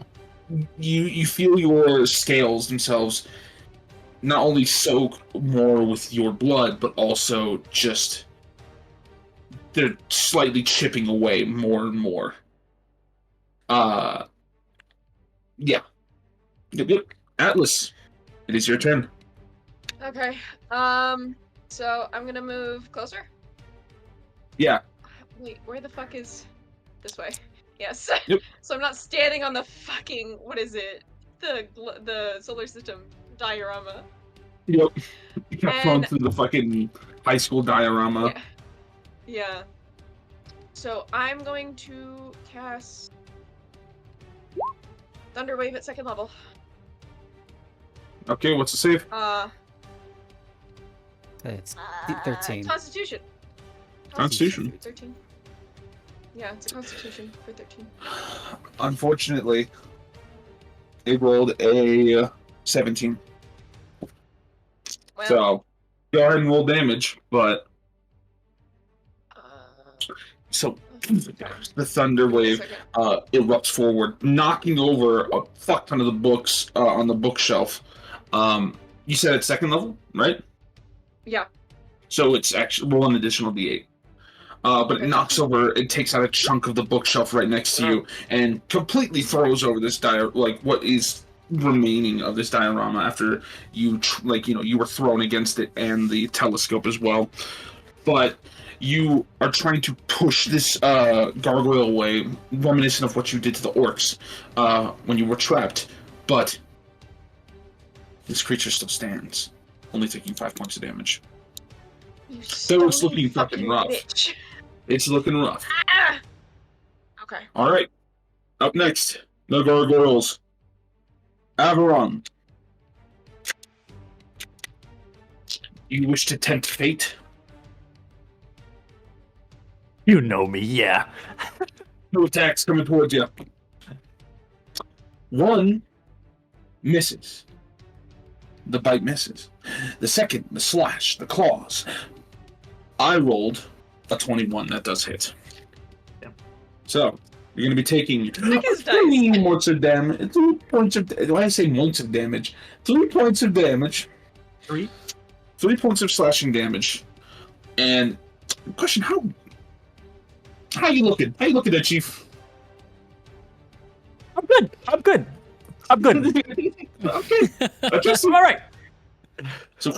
you feel your scales themselves not only soak more with your blood, but also just they're slightly chipping away more and more. Yeah. Yep. Atlas, it is your turn. Okay. So I'm gonna move closer. Yeah. Wait, where the fuck is this way? Yes. Yep. So I'm not standing on the fucking what is it? The solar system diorama. Yep. You got thrown And- through the fucking high school diorama. Yeah. So I'm going to cast Thunder Wave at 2nd level. Okay, what's the save? It's 13. Constitution. Constitution. 13. Yeah, it's a Constitution for 13. Unfortunately, it rolled a 17. Well, So, go ahead and roll damage, but so the thunder wave erupts forward, knocking over a fuck ton of the books on the bookshelf. You said it's second level, right? Yeah. So it's actually roll an additional d8. But it knocks over, it takes out a chunk of the bookshelf right next to you, and completely throws over this what is remaining of this diorama after you you were thrown against it and the telescope as well. But you are trying to push this gargoyle away, reminiscent of what you did to the orcs when you were trapped. But this creature still stands, only taking 5 points of damage. So it's looking fucking rough. Bitch. It's looking rough. Ah! Okay. All right. Up next, the gargoyles. Averon. You wish to tempt fate? You know me, yeah. Two attacks coming towards you. One misses. The bite misses. The second, the slash, the claws. I rolled a 21. That does hit. Yeah. So, you're going to be taking his 3 points of damage. 3 points of... Why I say points of damage? 3 points of damage. 3? 3 points of slashing damage. And, question, how you looking? How you looking there, Chief? I'm good. Okay. I'm all right. So,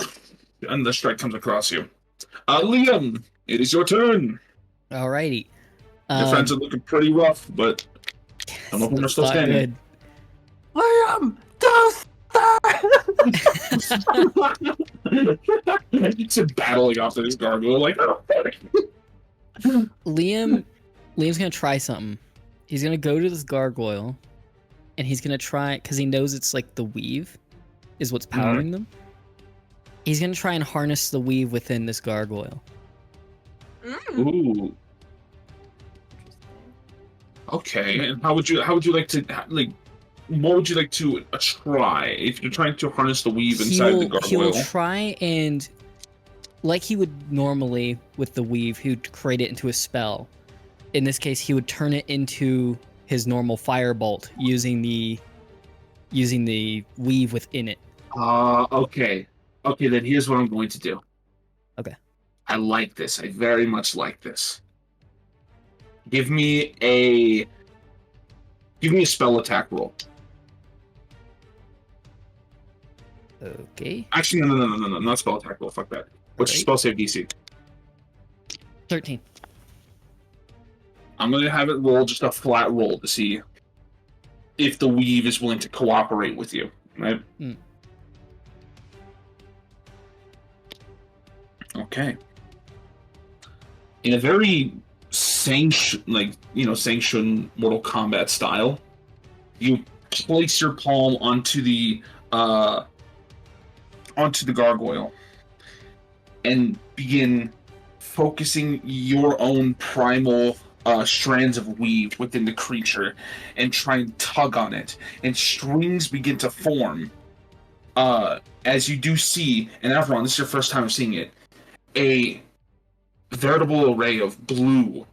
and the strike comes across you. Liam, it is your turn. Alrighty. Your friends are looking pretty rough, but some of them are still not standing. good. Liam, don't It's battling after this gargoyle, like, oh, Liam's gonna try something. He's gonna go to this gargoyle, and he's gonna try, because he knows it's like the weave is what's powering them. He's gonna try and harness the weave within this gargoyle. Ooh. Okay, and how would you like to what would you like to try if you're trying to harness the weave inside the gargoyle? He will try and, like he would normally with the weave, he would create it into a spell. In this case, he would turn it into his normal firebolt using the weave within it. Okay. Okay, then here's what I'm going to do. Okay. I like this. I very much like this. Give me a spell attack roll. Okay. Actually, no, not spell attack roll. Fuck that. What's your spell save DC? 13. I'm going to have it roll just a flat roll to see if the weave is willing to cooperate with you, right? Okay. In a very sanctioned Mortal Kombat style, you place your palm onto the gargoyle and begin focusing your own primal strands of weave within the creature and try and tug on it, and strings begin to form as you do see, and Averon, this is your first time of seeing it, a veritable array of blue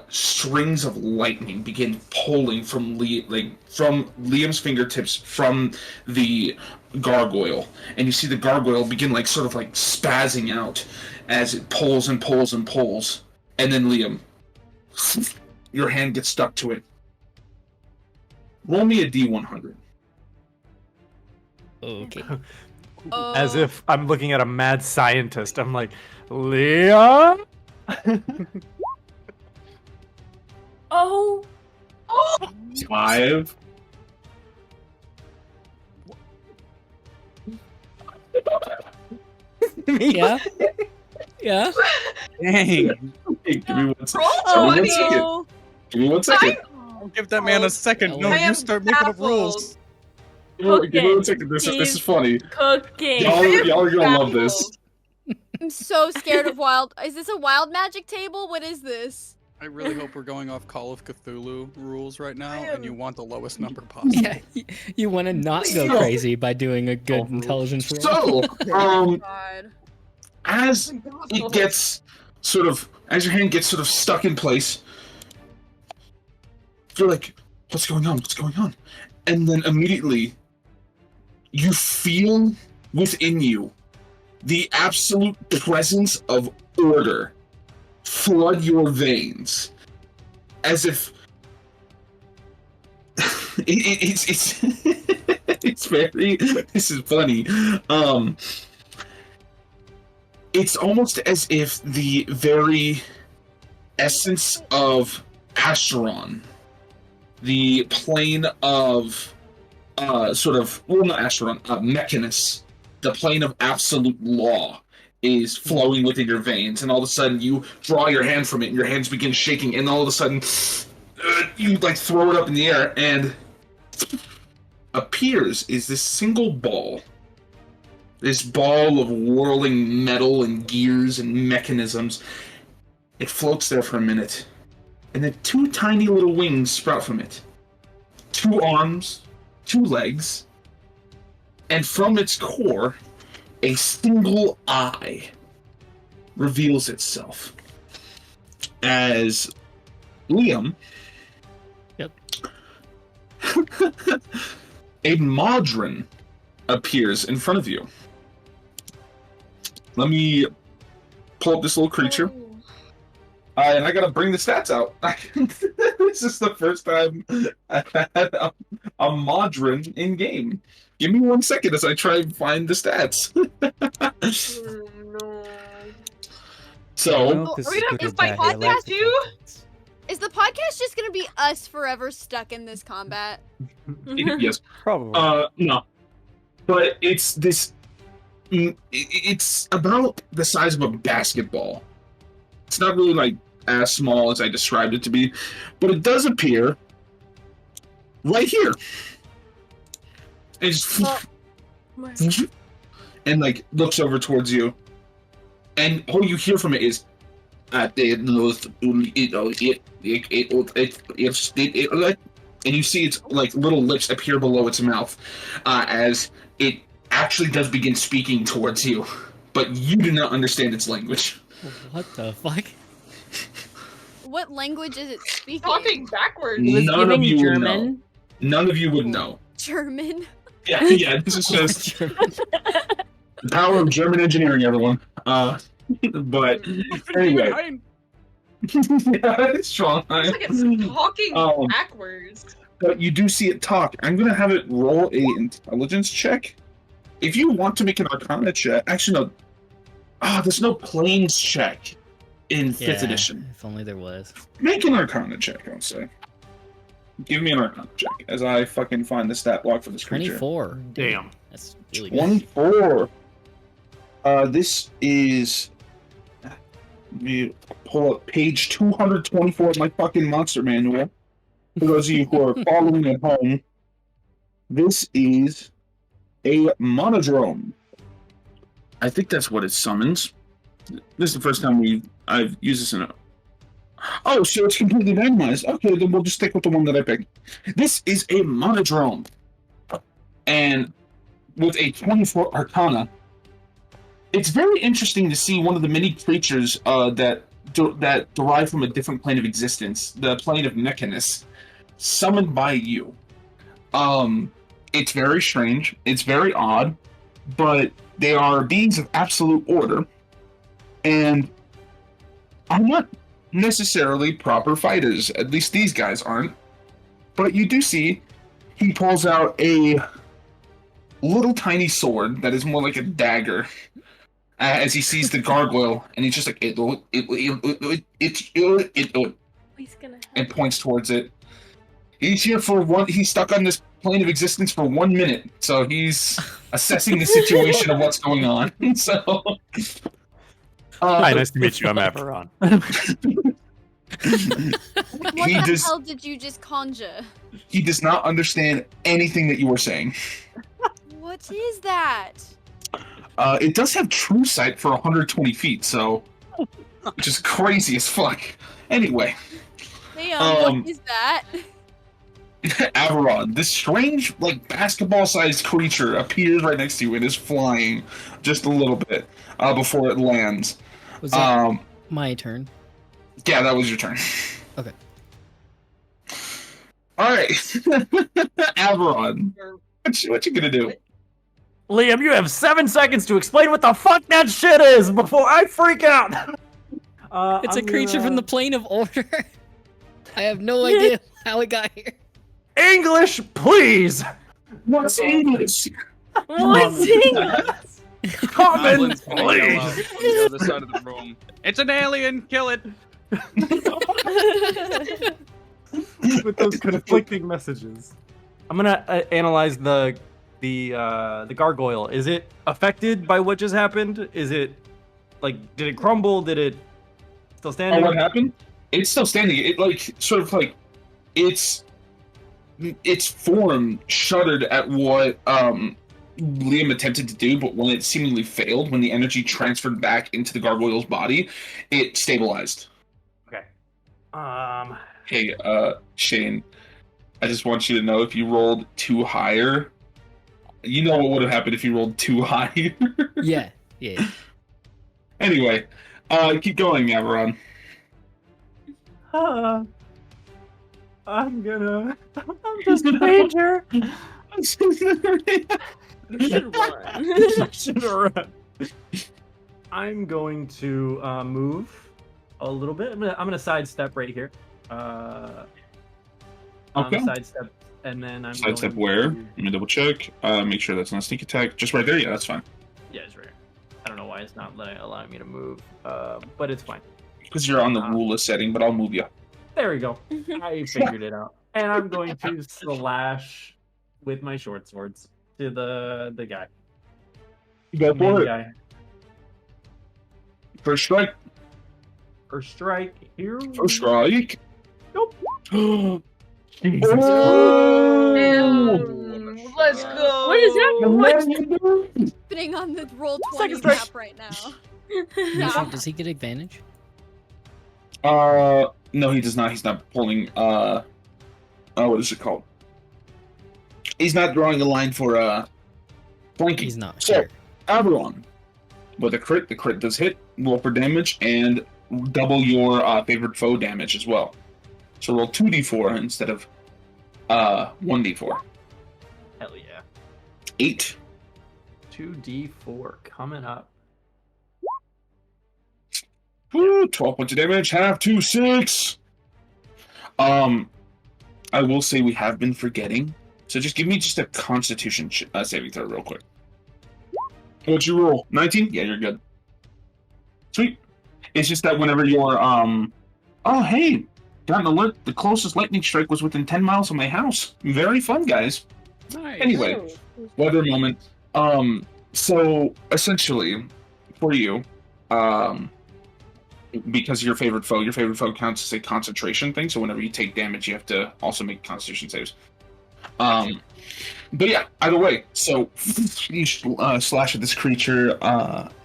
strings of lightning begin pulling from Liam's fingertips from the gargoyle, and you see the gargoyle begin spazzing out as it pulls and pulls and pulls, and then Liam, your hand gets stuck to it. Roll me a D100. Okay. As if I'm looking at a mad scientist. I'm like, Liam? Oh. 5. Yeah. Yeah. Dang. Hey, give me 1 second. Roll Give me 1 second. Give me 1 second. Don't give that man a second. No, I you am start making up rules. Give me 1 second. This is funny. Cooking. Y'all are gonna love this. I'm so scared of wild. Is this a wild magic table? What is this? I really hope we're going off Call of Cthulhu rules right now, I and you am- want the lowest number possible. Yeah, you want to not go So- crazy by doing a good intelligence roll. So, God. as it gets sort of, as your hand gets sort of stuck in place, you're like, what's going on? What's going on? And then immediately, you feel within you the absolute presence of order flood your veins, as if it's it's very. This is funny. It's almost as if the very essence of Acheron, the plane of not Acheron, Mechanus, the plane of absolute law, is flowing within your veins, and all of a sudden you draw your hand from it, and your hands begin shaking, and all of a sudden you like throw it up in the air, and appears is this single ball. This ball of whirling metal and gears and mechanisms. It floats there for a minute, and then 2 tiny little wings sprout from it. 2 arms, 2 legs, and from its core, a single eye reveals itself. As Liam... Yep. A Modron appears in front of you. Let me pull up this little creature. And I gotta bring the stats out. This is the first time I've had a Modron in game. Give me 1 second as I try and find the stats. No. So, Well, this Are we gonna have good to fight guy. I like podcast the too? podcasts. Is the podcast just gonna be us forever stuck in this combat? yes. Probably. No. But it's this... It's about the size of a basketball. It's not really, like, as small as I described it to be, but it does appear right here. And just... and, like, looks over towards you. And all you hear from it is... and you see its like little lips appear below its mouth as it actually does begin speaking towards you, but you do not understand its language. What the fuck? What language is it speaking? Talking backwards. It was None of giving you would know. German. None of you would know. German. Yeah, this is just the power of German engineering, everyone. But anyway, yeah, it's strong. It's like it's talking backwards. But you do see it talk. I'm gonna have it roll a intelligence check. If you want to make an Arcana check, actually no. There's no planes check in 5th edition. If only there was. Make an Arcana check, I'll say. Give me an Arcana check as I fucking find the stat block for this creature. 24. Damn. That's really good. 24. This is. Let me pull up page 224 of my fucking monster manual. For those of you who are following at home, this is a monodrome. I think that's what it summons. This is the first time I've used this in a... Oh, so it's completely randomized. Okay, then we'll just stick with the one that I picked. This is a monodrome. And with a 24 Arcana, it's very interesting to see one of the many creatures that derive from a different plane of existence, the plane of Mechanus, summoned by you. It's very strange. It's very odd, but they are beings of absolute order, and are not necessarily proper fighters. At least these guys aren't. But you do see he pulls out a little tiny sword that is more like a dagger. As he sees the gargoyle, and he's just like, He's gonna and points towards it. He's here for he's stuck on this plane of existence for 1 minute, so he's assessing the situation of what's going on. So, hi, nice to meet you. I'm Averon. What the hell did you just conjure? He does not understand anything that you are saying. What is that? It does have true sight for 120 feet, so which is crazy as fuck. Anyway, Damn, what is that? Averon, this strange, like basketball-sized creature appears right next to you and is flying just a little bit before it lands. Was that my turn? Yeah, that was your turn. Okay. All right, Averon, what you gonna do? Liam, you have 7 seconds to explain what the fuck that shit is before I freak out. It's a creature from the plane of order. I have no idea how it got here. English, please. What's English? What's English? Common, Goblins gonna yell out from the other side of the room. It's an alien. Kill it. With those conflicting messages. I'm gonna analyze the gargoyle. Is it affected by what just happened? Is it like, did it crumble? Did it still standing? Oh, what happened? It's still standing. It like sort of like its form shuddered at what Liam attempted to do, but when it seemingly failed, when the energy transferred back into the gargoyle's body, it stabilized. Okay. Hey, Shane, I just want you to know if you rolled 2 higher, you know what would have happened if you rolled 2 higher. Yeah. Anyway, keep going, Averon. I'm just a pager. You should run. I should run. I'm going to move a little bit. I'm gonna sidestep right here. Okay. Sidestep, and then I'm Sidestep going where? to... Let me double check. Make sure that's not a sneak attack. Just right there? Yeah, that's fine. Yeah, it's right here. I don't know why it's not allowing me to move, but it's fine. Because you're on the ruler setting, but I'll move you. There we go. I figured it out. And I'm going to slash with my short swords to the guy. Go for it. Guy. First strike. First strike. Here. First strike. Nope. Let's go. What is that? Happening on the roll 20 Second strike. map right now. Does he get advantage? No, he does not. He's not pulling, what is it called? He's not drawing a line for, flanking. He's not. So, Sure. Averon, with a crit, the crit does hit, roll for damage, and double your, favorite foe damage as well. So roll 2d4 instead of, 1d4. Hell yeah. 8. 2d4 coming up. Woo, 12 points of damage, half to 6. I will say we have been forgetting, so just give me just a Constitution saving throw real quick. What'd you roll? 19? Yeah, you're good. Sweet. It's just that whenever you're oh hey, got an alert. The closest lightning strike was within 10 miles of my house. Very fun, guys. Nice. Anyway, weather moment. So essentially, for you, because your favorite foe counts as a concentration thing, so whenever you take damage you have to also make constitution saves. But yeah, either way, so you slash at this creature,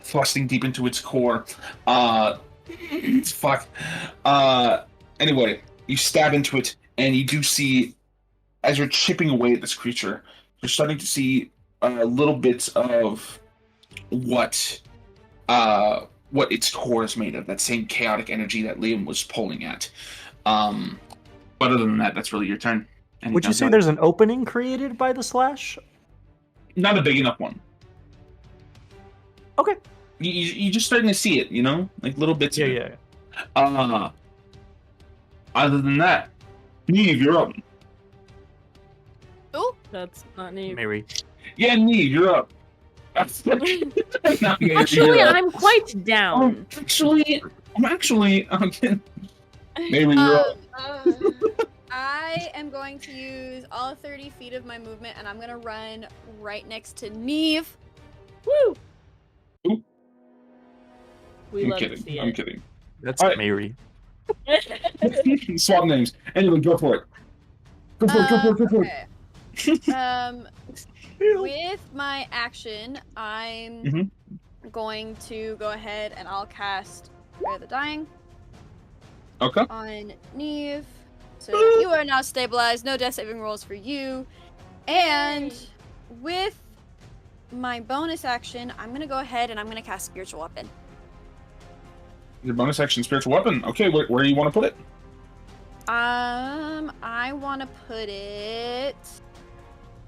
thrusting deep into its core. Fuck. Anyway, you stab into it, and you do see, as you're chipping away at this creature, you're starting to see little bits of what its core is made of, that same chaotic energy that Liam was pulling at. But other than that, that's really your turn. And Would you say there's an opening created by the slash? Not a big enough one. Okay. You're just starting to see it, you know? Like little bits of it. Yeah. Other than that, Neve, you're up. Oh, That's not Neve. Mary. Yeah, Neve, you're up. Actually, I'm quite down. I'm actually okay. Maybe you're up. I am going to use all 30 feet of my movement, and I'm going to run right next to Neve. Woo! Ooh. We I'm love to kidding. see I'm it. kidding. That's All right. Mary. Swap names. Anyway, go for it. Go for it. Okay. With my action, I'm going to go ahead and I'll cast Prayer of the Dying. Okay. On Neve. So you are now stabilized. No death saving rolls for you. And with my bonus action, I'm going to go ahead and I'm going to cast Spiritual Weapon. Your bonus action, Spiritual Weapon. Okay, where do you want to put it? I want to put it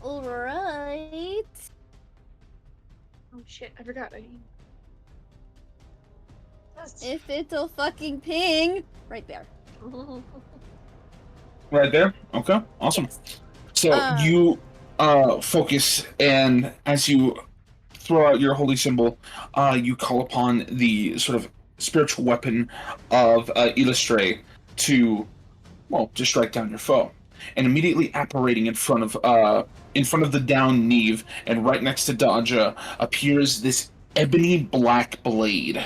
right. Oh shit, I forgot. If it'll fucking ping. Right there. Right there? Okay, awesome. So you focus, and as you throw out your holy symbol, you call upon the sort of spiritual weapon of Illustre to, well, to strike down your foe. And immediately apparating in front of the down Neve and right next to Daja appears this ebony black blade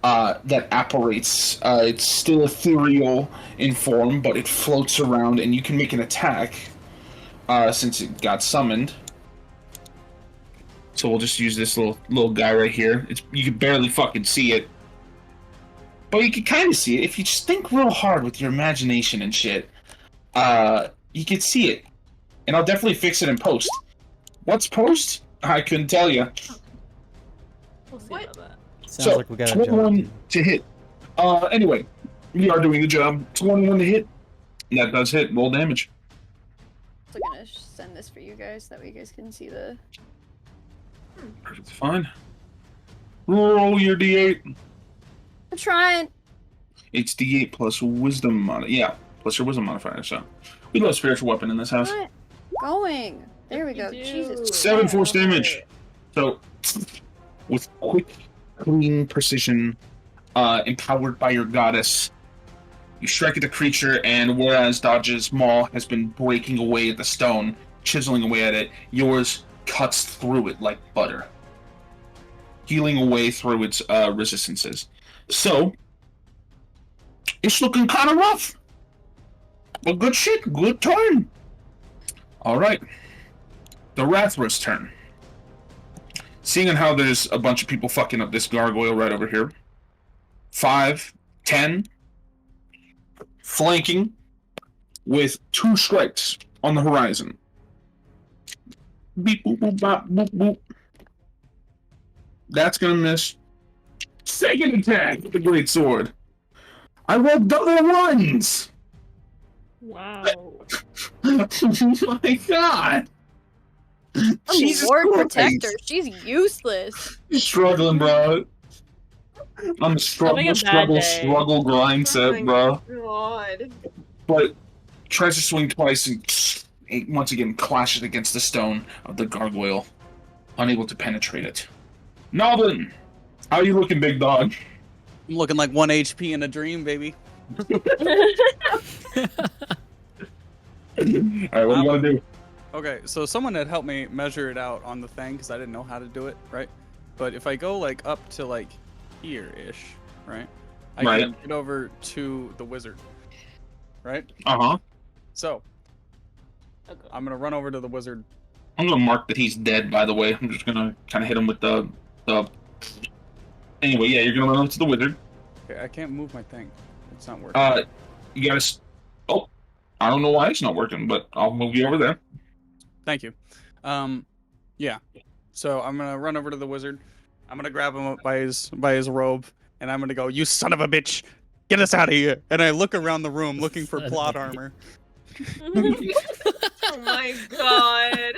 that apparates. It's still ethereal in form, but it floats around, and you can make an attack since it got summoned. So we'll just use this little guy right here. You can barely fucking see it, but you can kind of see it if you just think real hard with your imagination and shit. You can see it, and I'll definitely fix it in post. What's post? I couldn't tell you. We'll see about that. Sounds like we got a job 21 to hit. Anyway, we are doing the job. 21 to hit. That does hit. Roll damage. So I'm gonna send this for you guys, that way you guys can see the. It's fine. Roll your d8. I'm trying. It's d8 plus wisdom modifier. Yeah, plus your wisdom modifier. So we love spiritual weapon in this house. Not going. There we go. Jesus. 7 force damage. So with quick, clean precision, empowered by your goddess, you strike at the creature, and whereas Dodge's maw has been breaking away at the stone, chiseling away at it, yours cuts through it like butter, healing away through its resistances. So it's looking kind of rough. But good shit, good turn. All right, the Rathra's turn. Seeing how there's a bunch of people fucking up this gargoyle right over here. 5, 10, flanking with 2 strikes on the horizon. Beep, boop, boop, bop, boop, boop. That's gonna miss. Second attack with the great sword. I rolled double ones. Wow. Oh my god. Jesus Lord Christ. protector. She's useless. Struggling, bro. I'm Having a bad day. struggle, grind set, bro. God. But tries to swing twice and once again clashes against the stone of the gargoyle, unable to penetrate it. Noblin, how you looking, big dog? I'm looking like 1 HP in a dream, baby. Alright, what do you want to do? Okay, so someone had helped me measure it out on the thing because I didn't know how to do it, right? But if I go like up to like here-ish, right? I can get over to the wizard, right? Uh-huh. So, I'm gonna run over to the wizard. I'm gonna mark that he's dead, by the way. I'm just gonna kind of hit him with the... Anyway, yeah, you're gonna run over to the wizard. Okay, I can't move my thing. It's not working. You gotta... Oh, I don't know why it's not working, but I'll move you over there. Thank you. Yeah. So I'm gonna run over to the wizard. I'm gonna grab him up by his robe, and I'm gonna go, "You son of a bitch, get us out of here!" And I look around the room looking for plot armor. Oh my god.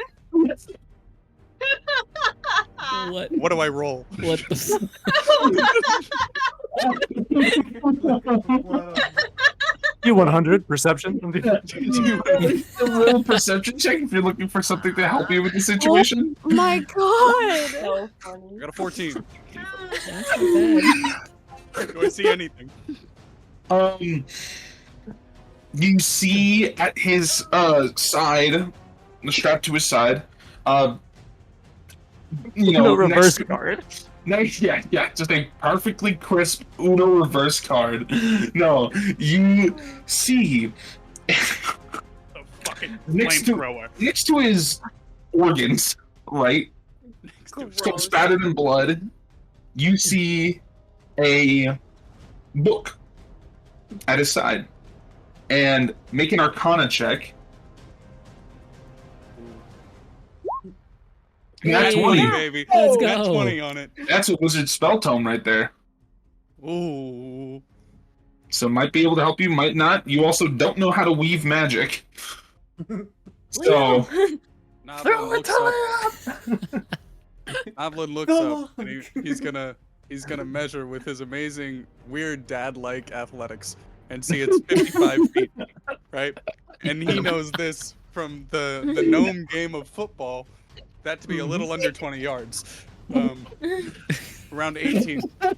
What do I roll? What the You 100 perception. Roll perception check if you're looking for something to help you with the situation. Oh my god. So funny. I got a 14. That's not bad. Do I see anything? You see at his side, strapped to his side, you know, No reverse card. Nice, yeah, just a perfectly crisp Uno reverse card. No, you see The fucking next flamethrower. to his organs, right? Still spattered in blood. you see a book at his side, and make an Arcana check. That's Hey, 20, baby. Let's Got go. 20 on it. That's a wizard spell tome right there. Ooh. So might be able to help you, might not. You also don't know how to weave magic. So Noblin looks up. Noblin looks up, and he's gonna measure with his amazing, weird dad-like athletics, and see it's 55 feet, right? And he knows this from the gnome game of football, that to be a little under 20 yards, around 18. And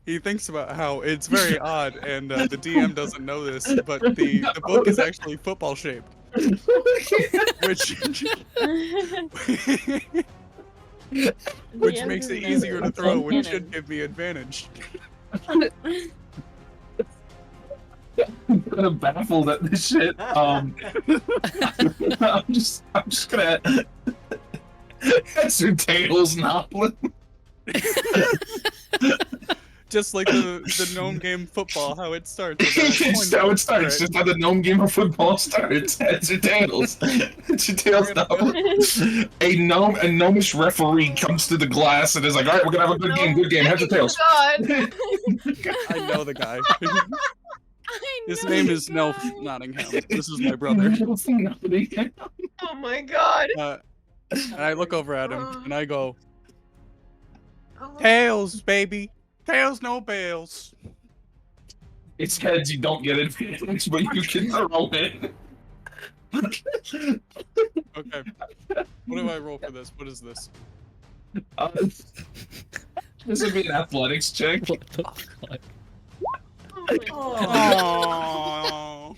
he thinks about how it's very odd, and the DM doesn't know this, but the book is actually football shaped. Which makes it easier to throw, which should give me advantage. I'm kind of baffled at this shit. I'm just gonna answer tails, Noblin. Just like the gnome game football, how it starts. It's how it starts. Just how the gnome game of football starts. Heads or tails. Heads or tails, Noblin. A gnomish referee comes to the glass and is like, "All right, we're gonna have a good game. Good game. Heads or tails." God. I know the guy. His name is Nelf Nottingham. This is my brother. Oh my god. And I look over at him and I go, "Tails, baby. Tails, no bails." It's heads, you don't get advantage, but you can throw it. Okay. What do I roll for this? What is this? This would be an athletics check. What the fuck? Oh.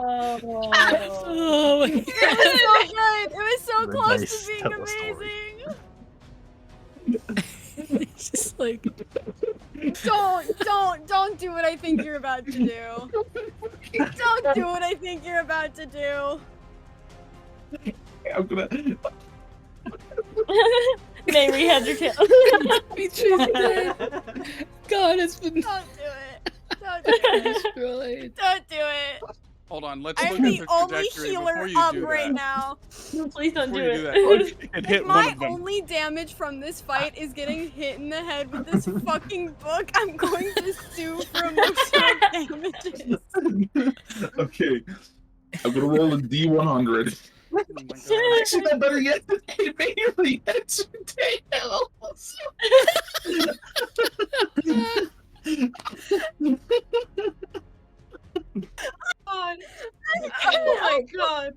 Oh my It was so good. It was so close to being amazing. It's just like Don't do what I think you're about to do. Don't do what I think you're about to do. I'm gonna. Mary had your tail. God, it's been Don't do it. Don't do it. destroyed. Don't do it. Hold on, let's I'm look at the the only trajectory healer before you up do right that. now. Please don't Before do you do it. that, and If hit one my of them. only damage from this fight is getting hit in the head with this fucking book, I'm going to sue for emotional damages. Okay. I'm gonna roll a D100. Oh my God. Actually, not better yet. It immediately hits your tails. God. Oh my god.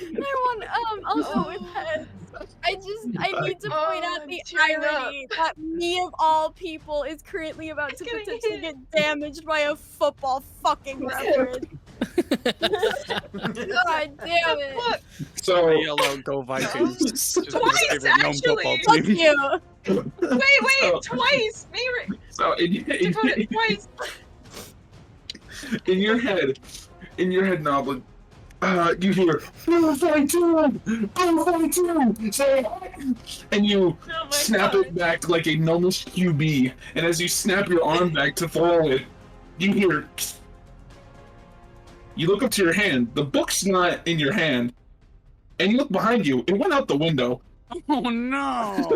I want also with heads. I need to point out the irony that me of all people is currently about to potentially get damaged by a football fucking reference. God damn it. So, Yellow, go Vikings. Just my Twice, favorite gnome football Fuck team. you. Wait, twice! Mary! so Twice! in your head, Noblin, you hear, "Oh, fight too! Oh, fight too! Say hi!" And you Oh my snap god. it back like a gnomish QB, and as you snap your arm back to throw it, you hear. You look up to your hand. The book's not in your hand, and you look behind you. It went out the window. Oh no! What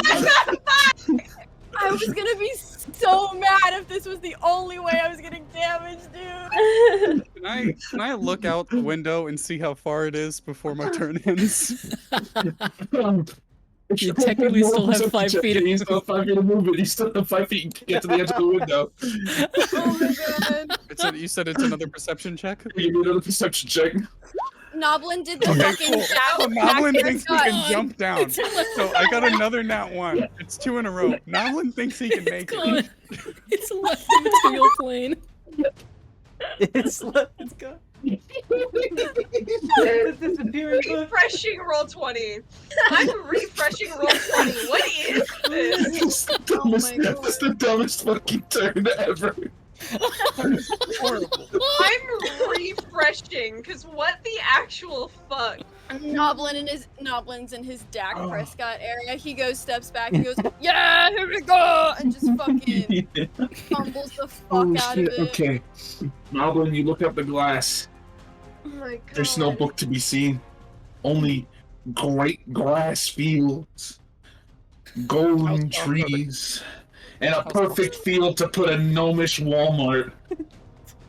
the fuck? I was gonna be so mad if this was the only way I was getting damaged, dude. Can I look out the window and see how far it is before my turn ends? You technically still have 5 feet of You still have 5 feet of movement. You still have 5 feet to get to the edge of the window. Oh my god. You said it's another perception check? Give me another perception check. Noblin did the Okay, fucking cool. So Noblin thinks he gun. can jump down. So I got another nat 1. It's 2 in a row. Noblin thinks he can make it. It's left the material plane. It's gone. Refreshing roll 20. I'm refreshing roll 20. What is this? That's the dumbest fucking turn ever. Horrible. I'm refreshing refreshing, because what the actual fuck? Noblin's in his Dak Prescott area. He steps back and goes, "Yeah, here we go," and just fucking fumbles the fuck out of it. Okay, Noblin, you look up the glass. Oh my god. There's no book to be seen. Only great grass fields, golden trees, and a perfect field to put a gnomish Walmart.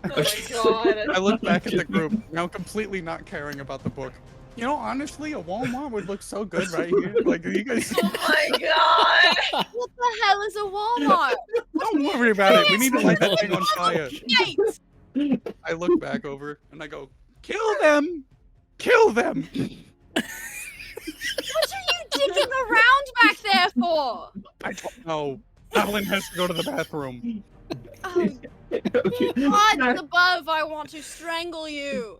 Oh my god. I look back at the group, now completely not caring about the book. You know, honestly, a Walmart would look so good right here. Like, you guys. Oh my god! What the hell is a Walmart? Don't worry about it. We need to light that thing on fire. Yikes! I look back over and I go, kill them! Kill them! What are you digging around back there for? I don't know. Alan has to go to the bathroom. Gods above, I want to strangle you.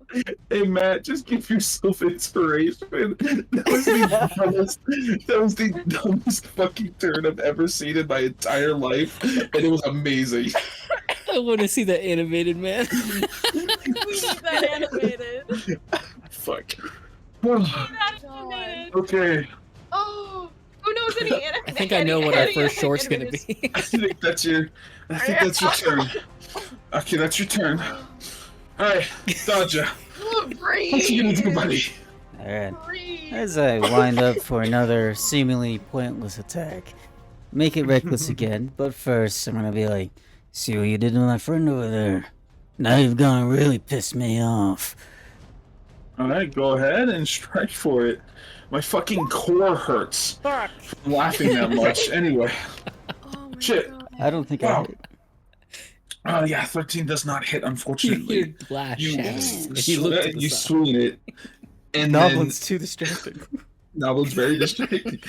Hey Matt, just give yourself inspiration. That was the dumbest fucking turn I've ever seen in my entire life, and it was amazing. I want to see that animated, man. We need that animated. Fuck. Animated. Okay. Oh, who knows any anime? I think I know what our first short's gonna be. I think that's your turn. Okay, that's your turn. Alright, Dodger. What you gonna do, buddy? Alright. As I wind up for another seemingly pointless attack, make it reckless again, but first I'm gonna be like, see what you did to my friend over there. Now you've gonna really piss me off. Alright, go ahead and strike for it. My fucking core hurts from laughing that much. Anyway. Oh my Shit. God. I don't think I hit. Oh yeah, 13 does not hit, unfortunately. You glass shatters. You look to the You side. swoon it. And Noblin's too distracted. Noblin's very distracted.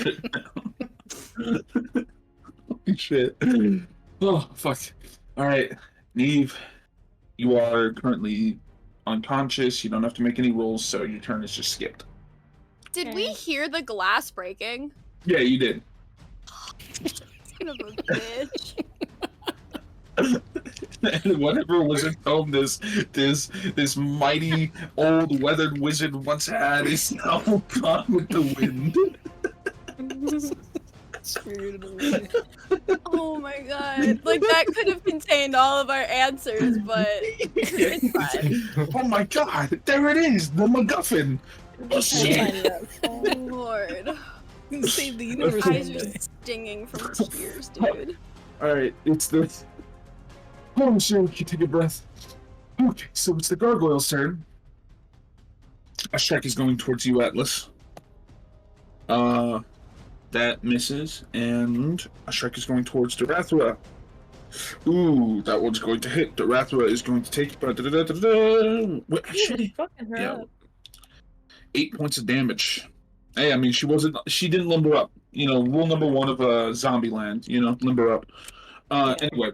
Holy shit. Oh, fuck. Alright, Neve, you are currently unconscious. You don't have to make any rolls, so your turn is just skipped. Did we hear the glass breaking? Yeah, you did. Son of a bitch. And whatever wizard home this mighty old weathered wizard once had is now gone with the wind. Oh my god. Like, that could have contained all of our answers, but it's fine. Oh my god, there it is, the MacGuffin. Oh shit. Oh lord. Save the universe. My eyes are stinging from tears, dude. Alright, it's this. Oh shit, we can take a breath. Okay, so it's the gargoyle's turn. A strike is going towards you, Atlas. That misses, and a strike is going towards Darathra. Ooh, that one's going to hit. Darathra is going to take. Wait, actually, yeah, 8 points of damage. Hey, I mean, she didn't limber up. You know, rule number one of Zombieland. You know, limber up. Anyway,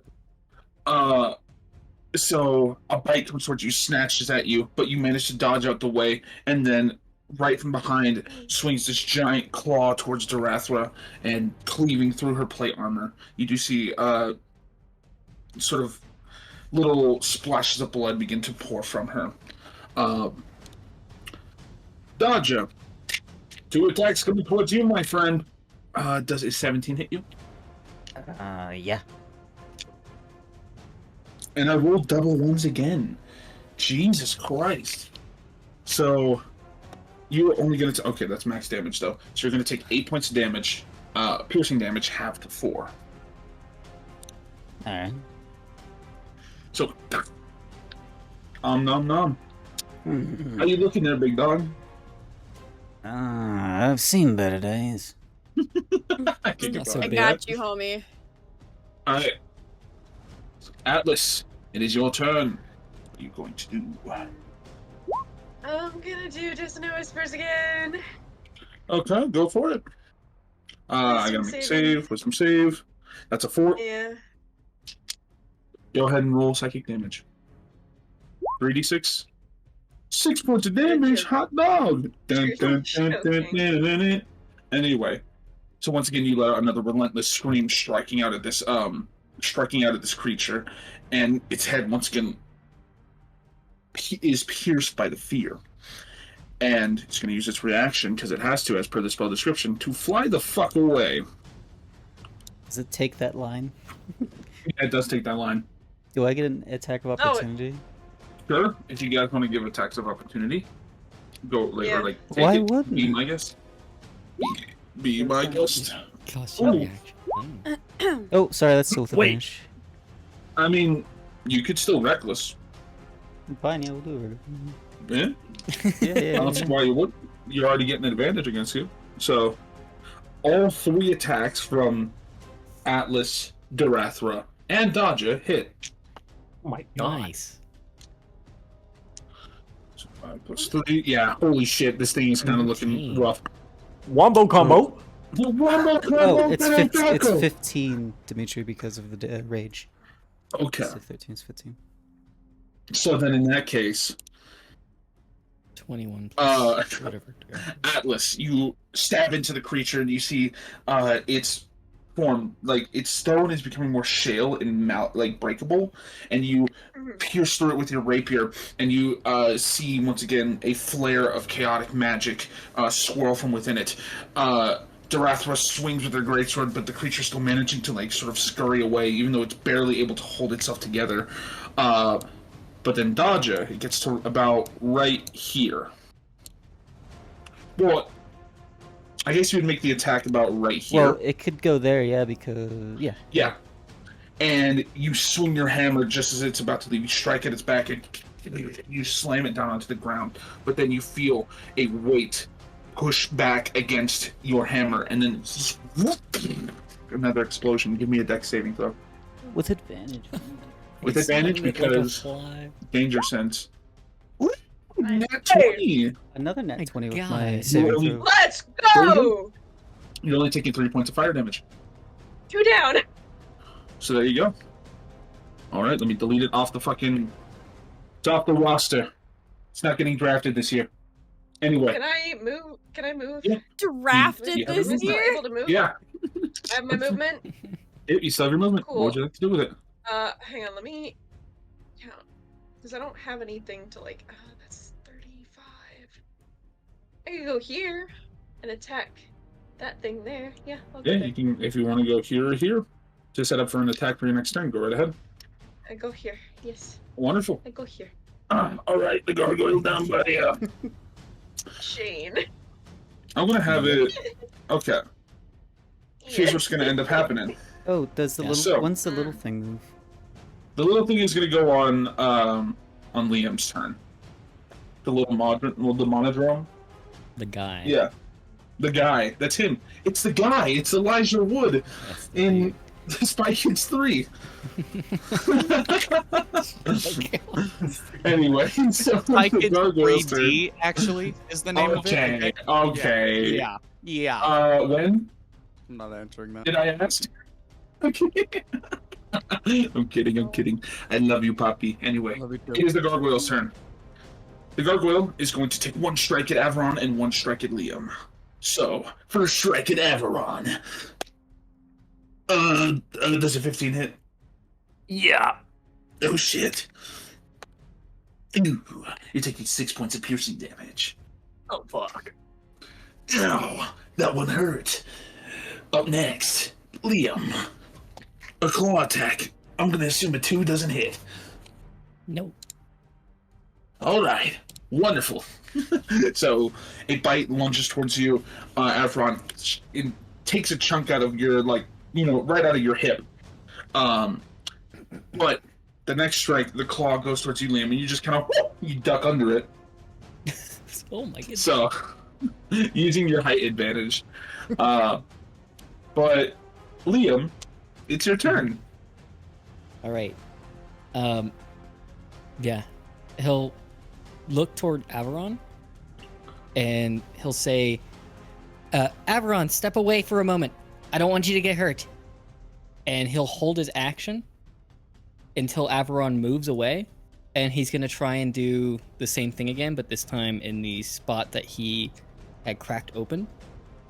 so a bite comes towards you, snatches at you, but you manage to dodge out the way, and then right from behind swings this giant claw towards Darathra and cleaving through her plate armor. You do see sort of little splashes of blood begin to pour from her. Dodger, 2 attacks coming towards you, my friend. Does a 17 hit you? Yeah. And I rolled double ones again. Jesus Christ. So, you're only going to... Okay, that's max damage, though. So you're going to take 8 points of damage. Piercing damage, half to 4. Alright. So, nom nom. How you looking there, big dog? I've seen better days. I got you, homie. Alright. Atlas, it is your turn. What are you going to do? I'm gonna do Dissonant Whispers again. Okay, go for it. I gotta make a save. Wisdom save. That's a 4. Yeah. Go ahead and roll psychic damage. 3d6. 6 points of damage, hot dog. Dun, dun, dun, dun, dun, dun, dun. Anyway, so once again you let out another relentless scream, striking out at this creature, and its head once again is pierced by the fear. And it's going to use its reaction, because it has to, as per the spell description, to fly the fuck away. Does it take that line? Yeah, it does take that line. Do I get an attack of opportunity? Sure, if you guys want to give attacks of opportunity, go later. Yeah. Like, take Why it, wouldn't? be my guest. Be my guest. Cost you reaction. Oh, sorry, that's still with Wait. advantage. I mean, you could still reckless. Fine, yeah, we'll do it. Yeah? Yeah. I don't see why you would. You're already getting an advantage against you. So, all 3 attacks from Atlas, Darathra, and Dodja hit. Oh my god. Nice. So 5 plus 3. Yeah, holy shit, this thing is kind of looking rough. Wombo combo. Oh, it's 15, Dimitri, because of the rage. Okay. So 13 is 15. So then in that case, 21 plus whatever. Atlas, you stab into the creature and you see its form, like its stone is becoming more shale and like breakable, and you pierce through it with your rapier, and you see once again a flare of chaotic magic swirl from within it. Darathra swings with her greatsword, but the creature's still managing to like sort of scurry away, even though it's barely able to hold itself together. But then Dodja, it gets to about right here. Well, I guess you would make the attack about right here. Well, it could go there, yeah, because... Yeah. Yeah. And you swing your hammer just as it's about to leave. You strike at its back and you slam it down onto the ground. But then you feel a weight push back against your hammer, and then another explosion. Give me a dex saving throw. With advantage. With advantage because danger sense. Nat 20! Another nat 20 with God. my saving throw. Let's go! You're only taking 3 points of fire damage. 2 down. So there you go. Alright, let me delete it off the fucking... It's off the roster. It's not getting drafted this year. Anyway. Can I move? Can I move? Yeah. Drafted Yeah. this Am I still year? able to move? Yeah. I have my movement. You still have your movement. Cool. What would you like to do with it? Hang on, let me count. Because I don't have anything to like, that's 35. I could go here and attack that thing there. Yeah, I'll go Yeah, there. you can, if you want to go here or here, to set up for an attack for your next turn, go right ahead. I go here. Yes, Wonderful. I go here. Alright, the gargoyle down by Shane. I'm gonna have it... Okay. Here's what's gonna end up happening. Oh, does the little... So- when's the little thing move? The little thing is gonna go on Liam's turn. The little the monodrome. The guy. Yeah. The guy. That's him. It's the guy. It's Elijah Wood That's the in Spy Kids 3. Anyway, so Spy the Kids gargoyle's turn. 3D, actually, is the name of it. Okay. Yeah. When? I'm not answering that. Did I ask? I'm kidding. I love you, Poppy. Anyway, Love you too. it is the gargoyle's turn. The gargoyle is going to take 1 strike at Averon and 1 strike at Liam. So, first strike at Averon. Does a 15 hit? Yeah. Oh shit. Ooh, you're taking 6 points of piercing damage. Oh fuck. Ow, that one hurt. Up next, Liam. A claw attack. I'm gonna assume a 2 doesn't hit. No. Alright, wonderful. So, a bite lunges towards you, Avron. It takes a chunk out of your, like, you know, right out of your hip. But the next strike, the claw goes towards you, Liam, and you just kind of, you duck under it. Oh my goodness. So, using your height advantage. But, Liam, it's your turn. All right. Yeah. He'll look toward Averon, and he'll say, Averon, step away for a moment. I don't want you to get hurt. And he'll hold his action until Averon moves away, and he's going to try and do the same thing again, but this time in the spot that he had cracked open.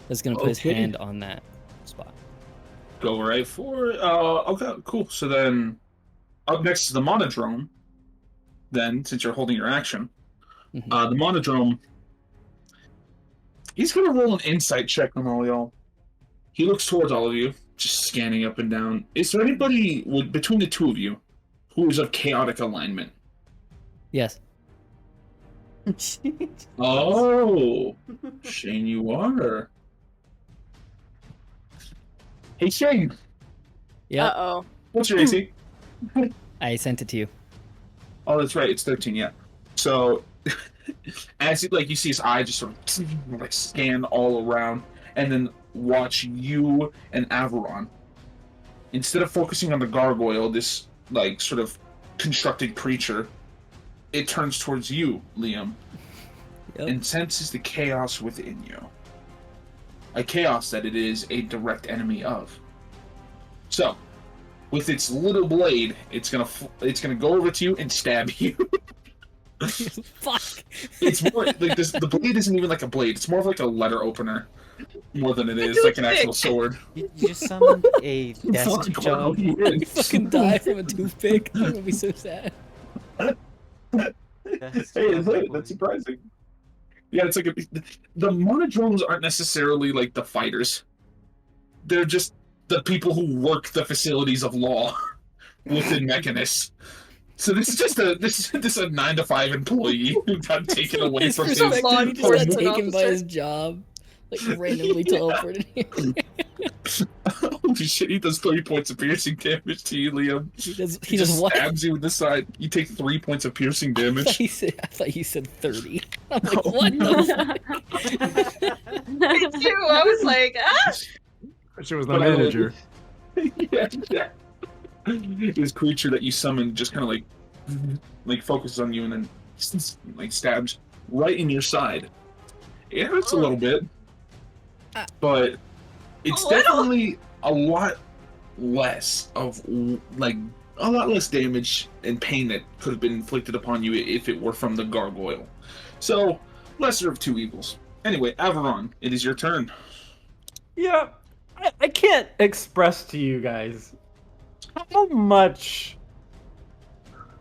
He's going to put his hand on that spot. Go right for it. Okay, cool. So then, up next to the monodrome then, since you're holding your action, Mhm. The monodrome, he's going to roll an insight check on all y'all. He looks towards all of you, just scanning up and down. Is there anybody between the two of you who is of chaotic alignment? Yes. Oh, Shane, you are. Hey, Shane. Yeah. Uh-oh. What's your AC? I sent it to you. Oh, that's right. It's 13. Yeah. So, as you see his eye just sort of like scan all around, and then watch you and Averon. Instead of focusing on the gargoyle, this like sort of constructed creature, it turns towards you, Liam, and senses the chaos within you. A chaos that it is a direct enemy of. So, with its little blade, it's gonna go over to you and stab you. Fuck. It's more like this. The blade isn't even like a blade. It's more of like a letter opener, more than it is like an actual sword. You just summoned a desk job. You fucking die from a toothpick. I'm gonna be so sad. Hey, that's surprising. Yeah, it's like the monodromes aren't necessarily like the fighters. They're just the people who work the facilities of law within Mechanus. So this is just a 9-to-5 employee who got taken away from his. He just got taken by his job, like randomly teleported here. Holy shit! He does 30 points of piercing damage to you, Liam. He does what? Stabs you in the side. You take 3 points of piercing damage. I thought he said 30. I'm like, what the fuck? Me too. I was like, ah. She was the manager. Yeah. This creature that you summoned just kind of like focuses on you and then like stabs right in your side. It hurts a little bit, but it's definitely a lot less damage and pain that could have been inflicted upon you if it were from the gargoyle. So, lesser of two evils. Anyway, Averon, it is your turn. Yeah, I can't express to you guys how much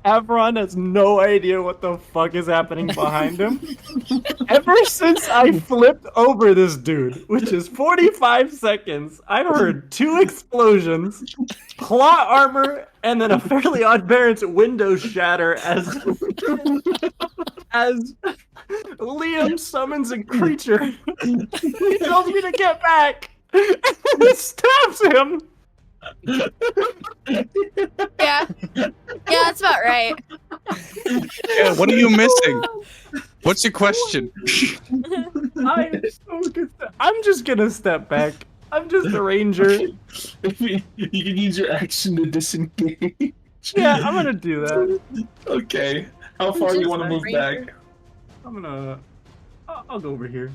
Averon has no idea what the fuck is happening behind him. Ever since I flipped over this dude, which is 45 seconds, I've heard 2 explosions, plot armor, and then a Fairly Odd Parents window shatter as Liam summons a creature. He tells me to get back and stabs him. Yeah, that's about right. Yeah, what are you missing? What's your question? I'm just gonna step back. I'm just a ranger. You can use your action to disengage. Yeah, I'm gonna do that. Okay. How far do you want to move back? I'll go over here.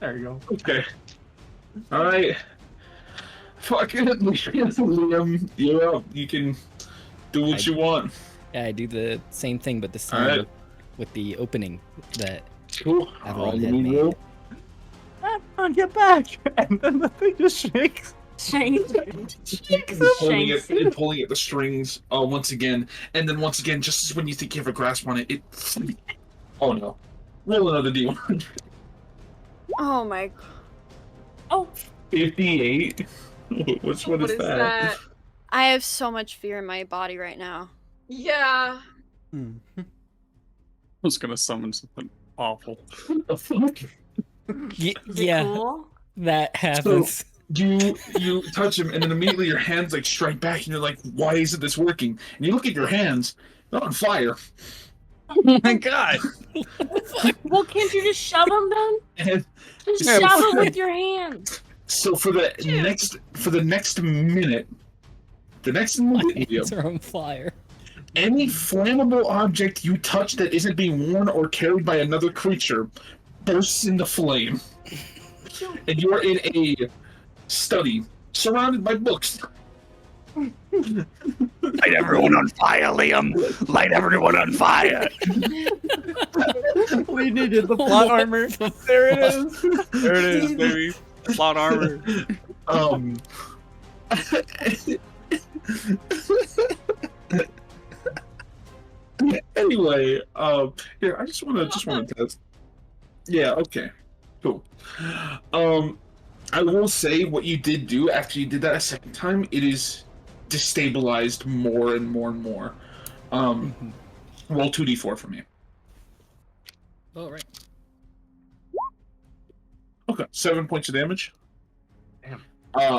There you go. Okay. Alright. Fucking Liam, you're up. You can do what you want. Yeah, I do the same thing, but this time with the opening that Cool. Averon had made. I'll get back, and then the thing just shakes. Shakes. Pulling at the strings once again, and then once again, just when you think you have a grasp on it, oh no. Roll another D1. Oh my god. Oh. 58. Which one is that? I have so much fear in my body right now. Yeah. I was gonna summon something awful. What the fuck? Yeah, Cool? that happens. So, you touch him, and then immediately your hands like strike back, and you're like, "Why isn't this working?" And you look at your hands; they're on fire. Oh my god! Well, can't you just shove them then? And Just shove them with your hands. so for the next minute, My hands are on fire. any flammable object you touch that isn't being worn or carried by another creature bursts into flame, and you are in a study surrounded by books. Light everyone on fire, Liam! Light everyone on fire! We needed the plot armor. There it is. There it is, baby. Plot armor. Anyway, here I just want to test. Yeah. Okay. Cool. I will say what you did do after you did that a second time. It is destabilized more and more and more. Roll 2d4 for me. Oh, right. Okay, 7 points of damage. Damn.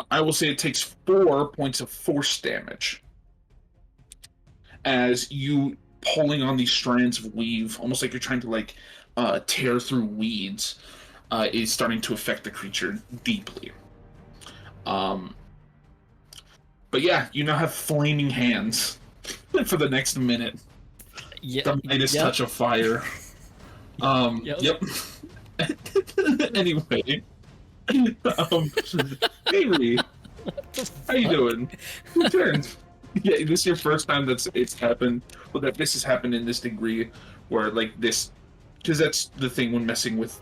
I will say it takes 4 points of force damage as you pulling on these strands of weave, almost like you're trying to tear through weeds, is starting to affect the creature deeply. But yeah, you now have flaming hands for the next minute. Yeah. The Midas touch of fire. Yep. Anyway, Avery, how you doing? Your turn. Yeah, this is your first time it's happened. Well, that this has happened in this degree, where like this, because that's the thing when messing with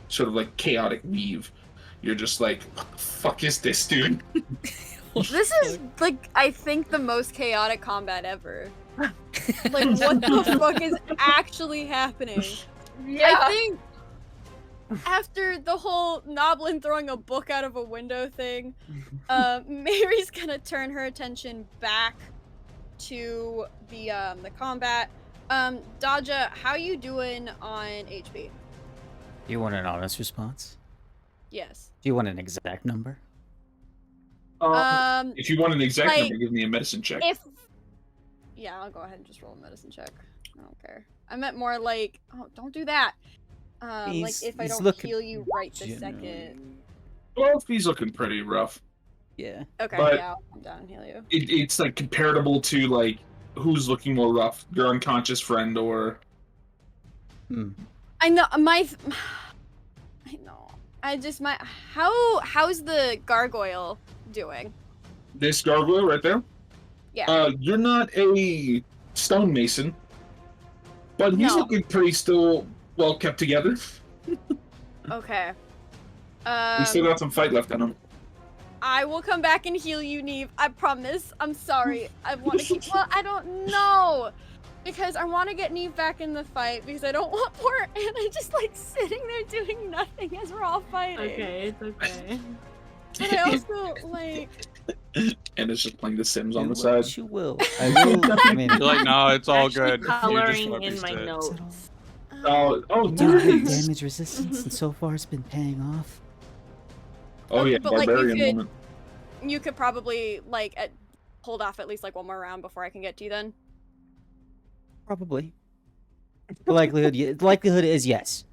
sort of like chaotic weave. You're just like, what the fuck is this, dude? This is like I think the most chaotic combat ever. Like what the fuck is actually happening? Yeah. I think after the whole Noblin throwing a book out of a window thing, Mary's gonna turn her attention back to the combat. Daja, how you doing on HP? You want an honest response? Yes. Do you want an exact number? If you want an exact like, number, give me a medicine check. Yeah, I'll go ahead and just roll a medicine check. I don't care. I meant more like, oh, don't do that. Like if I don't heal you right this second. Well, he's looking pretty rough. Yeah. Okay, But yeah, I'll come down and heal you. It's like comparable to like who's looking more rough, your unconscious friend or. I know I know. How's the gargoyle doing? This gargoyle right there. Yeah. You're not a stonemason, but he's looking pretty still well kept together. Okay. We still got some fight left in him. I will come back and heal you, Neve. I promise. I'm sorry. I want to keep. Well, I don't know. Because I want to get Neve back in the fight because I don't want poor Anna just like sitting there doing nothing as we're all fighting. Okay, it's okay. But I also like. And it's just playing The Sims on the Do side. what you will. I will. I mean, You're like, no, it's all Actually good. coloring You just in my sit. notes. Oh, doing nice. damage resistance, and so far it's been paying off. Oh yeah, But, like, barbarian moment. You could probably like hold off at least like one more round before I can get to you. Then. Probably. The likelihood is yes.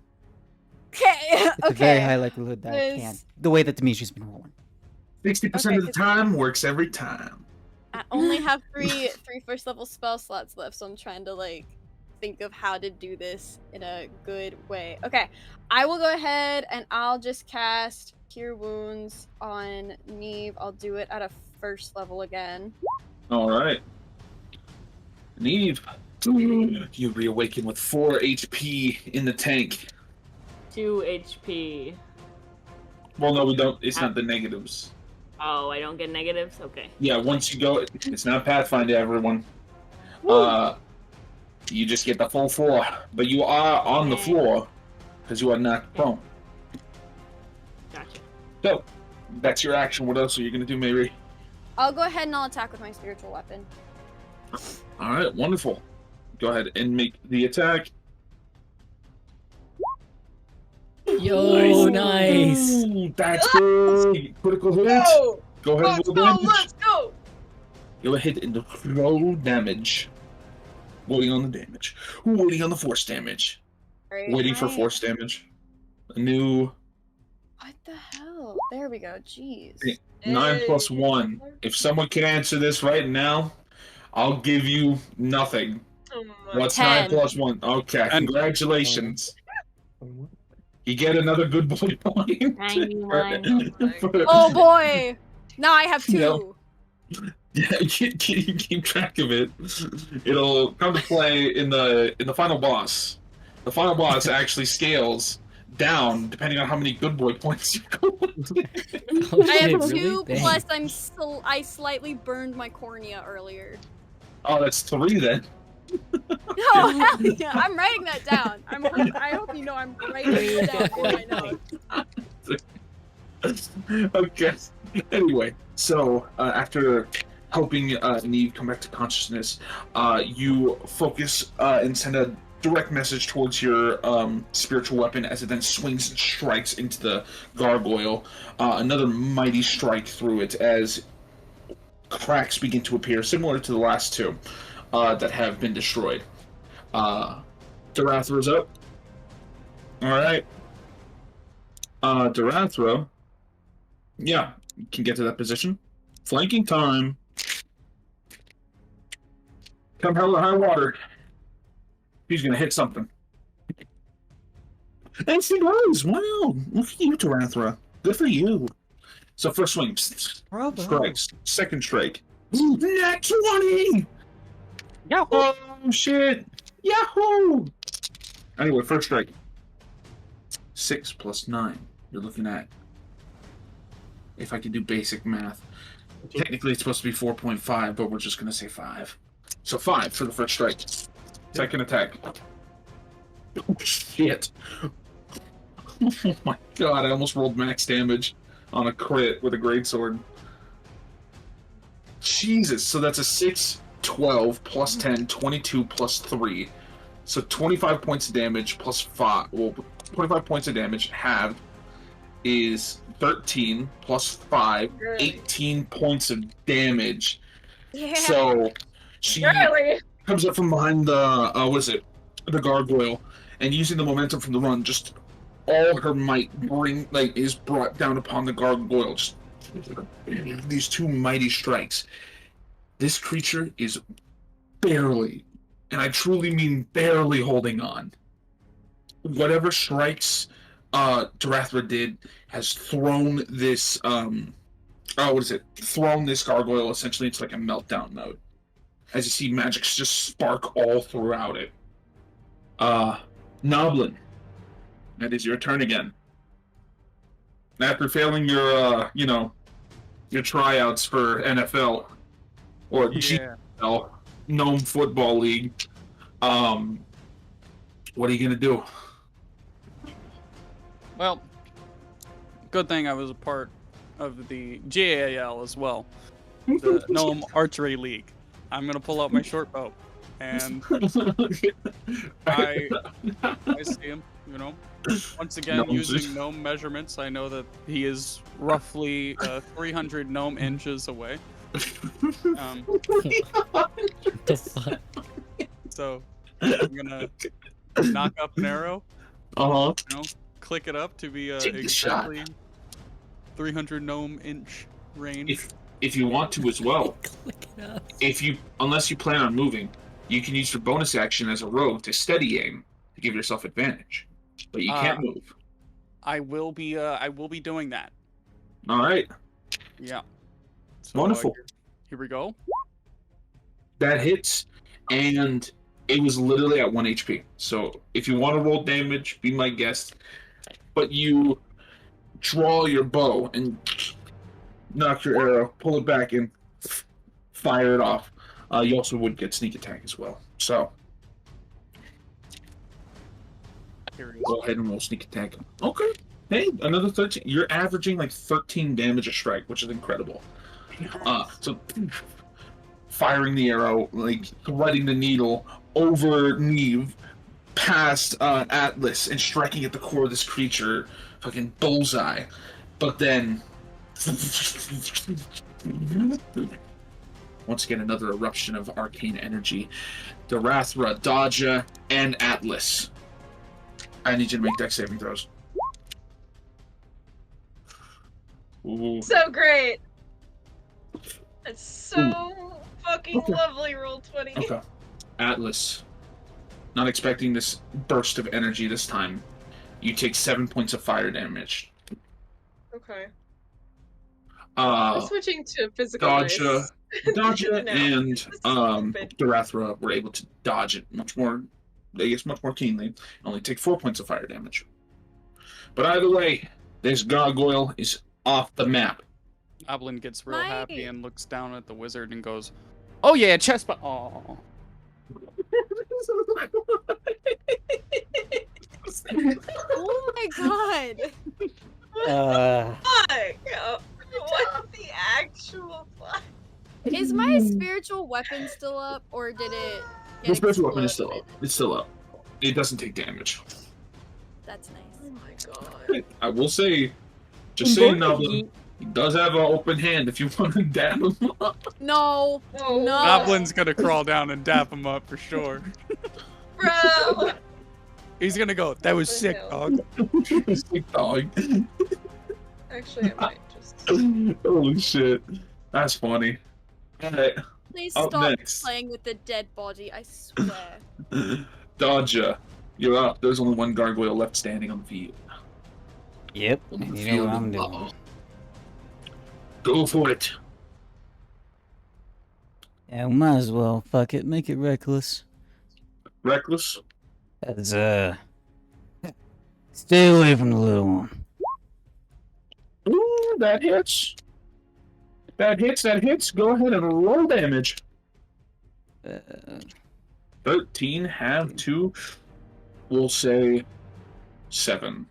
Okay. It's a very high likelihood that I can. The way that Dimitri's been rolling. 60% of the time works every time. I only have three first level spell slots left, so I'm trying to like think of how to do this in a good way. Okay, I will go ahead and I'll just cast Cure Wounds on Neve. I'll do it at a first level again. All right, Neve, you reawaken with 4 HP in the tank. 2 HP. Well, no, we don't. It's not the negatives. Oh, I don't get negatives? Okay. Yeah, once you go, it's not Pathfinder, everyone. You just get the full 4, but you are on the floor because you are not prone. Gotcha. So, that's your action. What else are you going to do, Mary? I'll go ahead and I'll attack with my spiritual weapon. All right, wonderful. Go ahead and make the attack. Yo, nice. Ooh, that's good. Critical hit. Go! Go ahead and roll damage. Let's go! Go ahead and roll damage. Waiting on the damage. Waiting on the force damage. Right, Waiting for force damage. A new What the hell? There we go. Jeez. 9 plus 1. If someone can answer this right now, I'll give you nothing. What's 9 plus 1? Okay, congratulations. You get another good boy point. 91. Oh boy! Now I have 2. No. Yeah, keep track of it. It'll come to play in the final boss. The final boss actually scales down depending on how many good boy points you go. I have 2 plus I slightly burned my cornea earlier. Oh, that's 3 then. No, hell yeah, I'm writing that down. I hope you know I'm writing it down in my notes. Okay. Anyway, so after helping Neve come back to consciousness, you focus and send a direct message towards your spiritual weapon as it then swings and strikes into the gargoyle. Another mighty strike through it as cracks begin to appear, similar to the last two that have been destroyed. Darathra's up. Alright. Darathra. Yeah, you can get to that position. Flanking time. Come hell or high water. He's gonna hit something. And she was. Wow. Look at you, Darathra. Good for you. So first swing. Bravo. Strikes. Second strike. Nat 20! Yahoo! Oh, shit. Yahoo! Anyway, first strike. 6 plus 9. You're looking at, if I can do basic math, technically it's supposed to be 4.5, but we're just going to say 5. So 5 for the first strike. Second attack. Oh, shit. Oh my god, I almost rolled max damage on a crit with a greatsword. Jesus, so that's a 6, 12, plus 10, 22, plus 3. So 25 points of damage plus 5. Well, 25 points of damage halved is 13 plus 5, 18 points of damage. Yeah. So she comes up from behind the, the gargoyle, and using the momentum from the run, just all her might is brought down upon the gargoyle. Just these two mighty strikes. This creature is barely, and I truly mean barely, holding on. Whatever strikes Darathra did has thrown this thrown this gargoyle essentially into like a meltdown mode. As you see, magics just spark all throughout it. Noblin, that is your turn again. After failing your your tryouts for NFL or GFL, Gnome Football League, what are you gonna do? Well, good thing I was a part of the GAL as well, the Gnome Archery League. I'm gonna pull out my short bow, and I see him. Once again, using gnome measurements, I know that he is roughly 300 gnome inches away. The fuck? So I'm gonna knock up an arrow. Click it up to be exactly 300 gnome inch range. If you want to as well. Click it up. Unless you plan on moving, you can use your bonus action as a rogue to steady aim to give yourself advantage. But you can't move. I will be doing that. All right. Yeah. So, wonderful. Here we go. That hits, and it was literally at 1 HP. So if you want to roll damage, be my guest. But you draw your bow and knock your arrow, pull it back, and fire it off. You also would get sneak attack as well. So go ahead and roll sneak attack. Okay. Hey, another 13. You're averaging like 13 damage a strike, which is incredible. So firing the arrow, like threading the needle over Neve, past Atlas, and striking at the core of this creature, fucking bullseye. But then once again, another eruption of arcane energy. Darathra, Dodja, and Atlas. I need you to make dex saving throws. Ooh. So great. It's so fucking lovely. Roll 20. Okay. Atlas. Not expecting this burst of energy this time. You take 7 points of fire damage. Okay. I'm switching to physical dice. Dodja No, and Darathra were able to dodge it much more keenly. Only take 4 points of fire damage. But either way, this gargoyle is off the map. Oblin gets real happy and looks down at the wizard and goes, "Oh yeah, chest." Oh. Oh my god. Fuck! What the actual fuck? Is my spiritual weapon still up, or did it get The spiritual weapon is still exploded? up. It's still up. It doesn't take damage. That's nice. Oh my god. I will say, just saying, Noblin, he does have an open hand if you want to dab him up. No. Oh, No. Goblin's gonna crawl down and dap him up for sure. Bro! He's gonna go, that was What the sick, hell? dog. Sick dog. Actually, I might just. Holy shit. That's funny. Alright, Please Up stop next. playing with the dead body, I swear. Dodger, you're up. There's only one gargoyle left standing on the field. Yep. On the You know field what I'm of doing. battle. Go for it. Yeah, we might as well. Fuck it. Make it reckless. Reckless. That's, stay away from the little one. Ooh, that hits. That hits. Go ahead and roll damage. 13 have to, we'll say 7.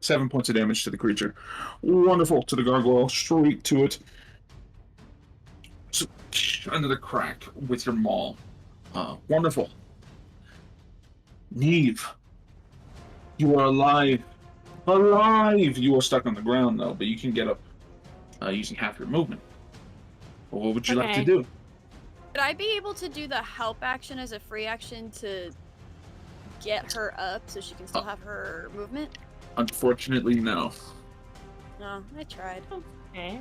7 points of damage to the creature. Wonderful. To the gargoyle, straight to it. So, under the crack with your maul. Wonderful. Neve, you are alive. Alive! You are stuck on the ground though, but you can get up using half your movement. Well, what would you like to Okay. do? Would I be able to do the help action as a free action to get her up so she can still have her movement? Unfortunately, no. No, I tried. Okay.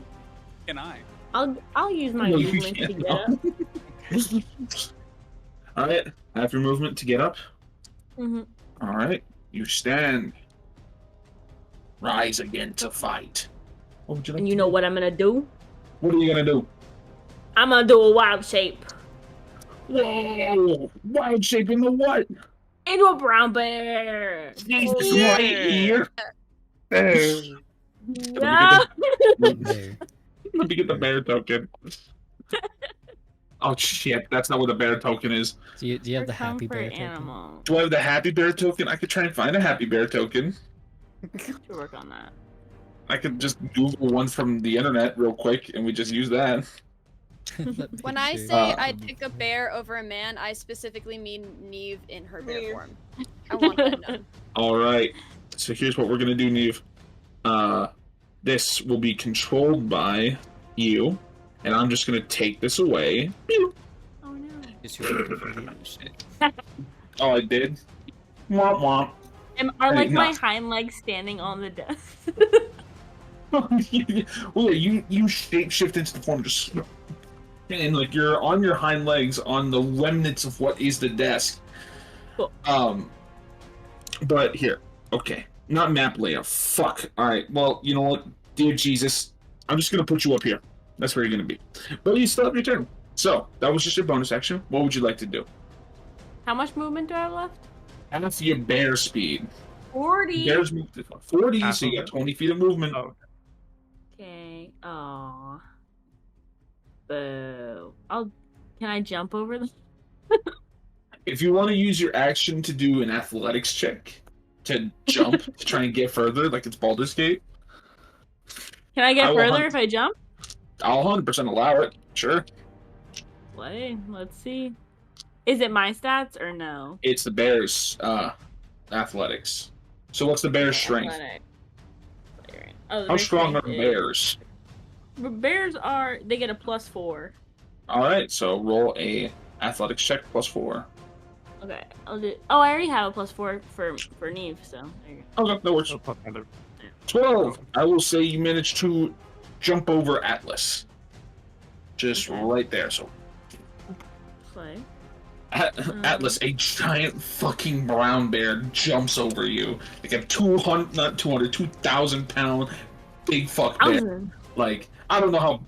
Can I? I'll use my No, you movement to can't. get up. Alright, half your movement to get up. Mm-hmm. Alright, you stand. Rise again to fight. What would you like And to you know do? what I'm gonna do? What are you gonna do? I'm gonna do a wild shape Whoa! Wild shape into what? into a brown bear. Jesus, Yeah. right here. No. Let me get the bear token. Oh shit, that's not what the bear token is. Do you have the For happy bear comfort token? animal. Do I have the happy bear token? I could try and find a happy bear token. To work on that. I could just Google one from the internet real quick and we just use that. When I Picture. say I'd pick a bear over a man, I specifically mean Neve in her bear form. I want that known. Alright, so here's what we're gonna do, Neve. This will be controlled by you, and I'm just gonna take this away. Oh no. Just your reviews. Oh, I did? Womp womp. Are Hey, like my no. hind legs standing on the desk? Well, yeah, you shapeshift into the form, just and like you're on your hind legs on the remnants of what is the desk. Cool. But here, okay, not map layout. Fuck. All right. Well, you know what, dear Jesus, I'm just gonna put you up here. That's where you're gonna be. But you still have your turn. So that was just your bonus action. What would you like to do? How much movement do I have left? Half your bear speed. 40. Bears move to 40, Half so you of got it. 20 feet of movement. Oh, Okay. Aw. Boo. Can I jump over them? If you want to use your action to do an athletics check to jump to try and get further, like it's Baldur's Gate, Can I I get will further hunt. if I jump? I'll 100% allow it. Sure. Play. Let's see. Is it my stats or no? It's the bear's athletics. So what's the bear's strength? Athletic. Oh, the How bear's strong are strength is- bears? Bears they get a +4. All right, so roll a athletics check +4. Okay, I'll do. Oh, I already have a +4 for Neve, so there you go. Okay, that works. I'll put another- 12. I will say you managed to jump over Atlas. Just Okay. right there. So Play. Atlas, a giant fucking brown bear jumps over you. Like a 2,000 pound big fuck bear. 1,000. Like, I don't know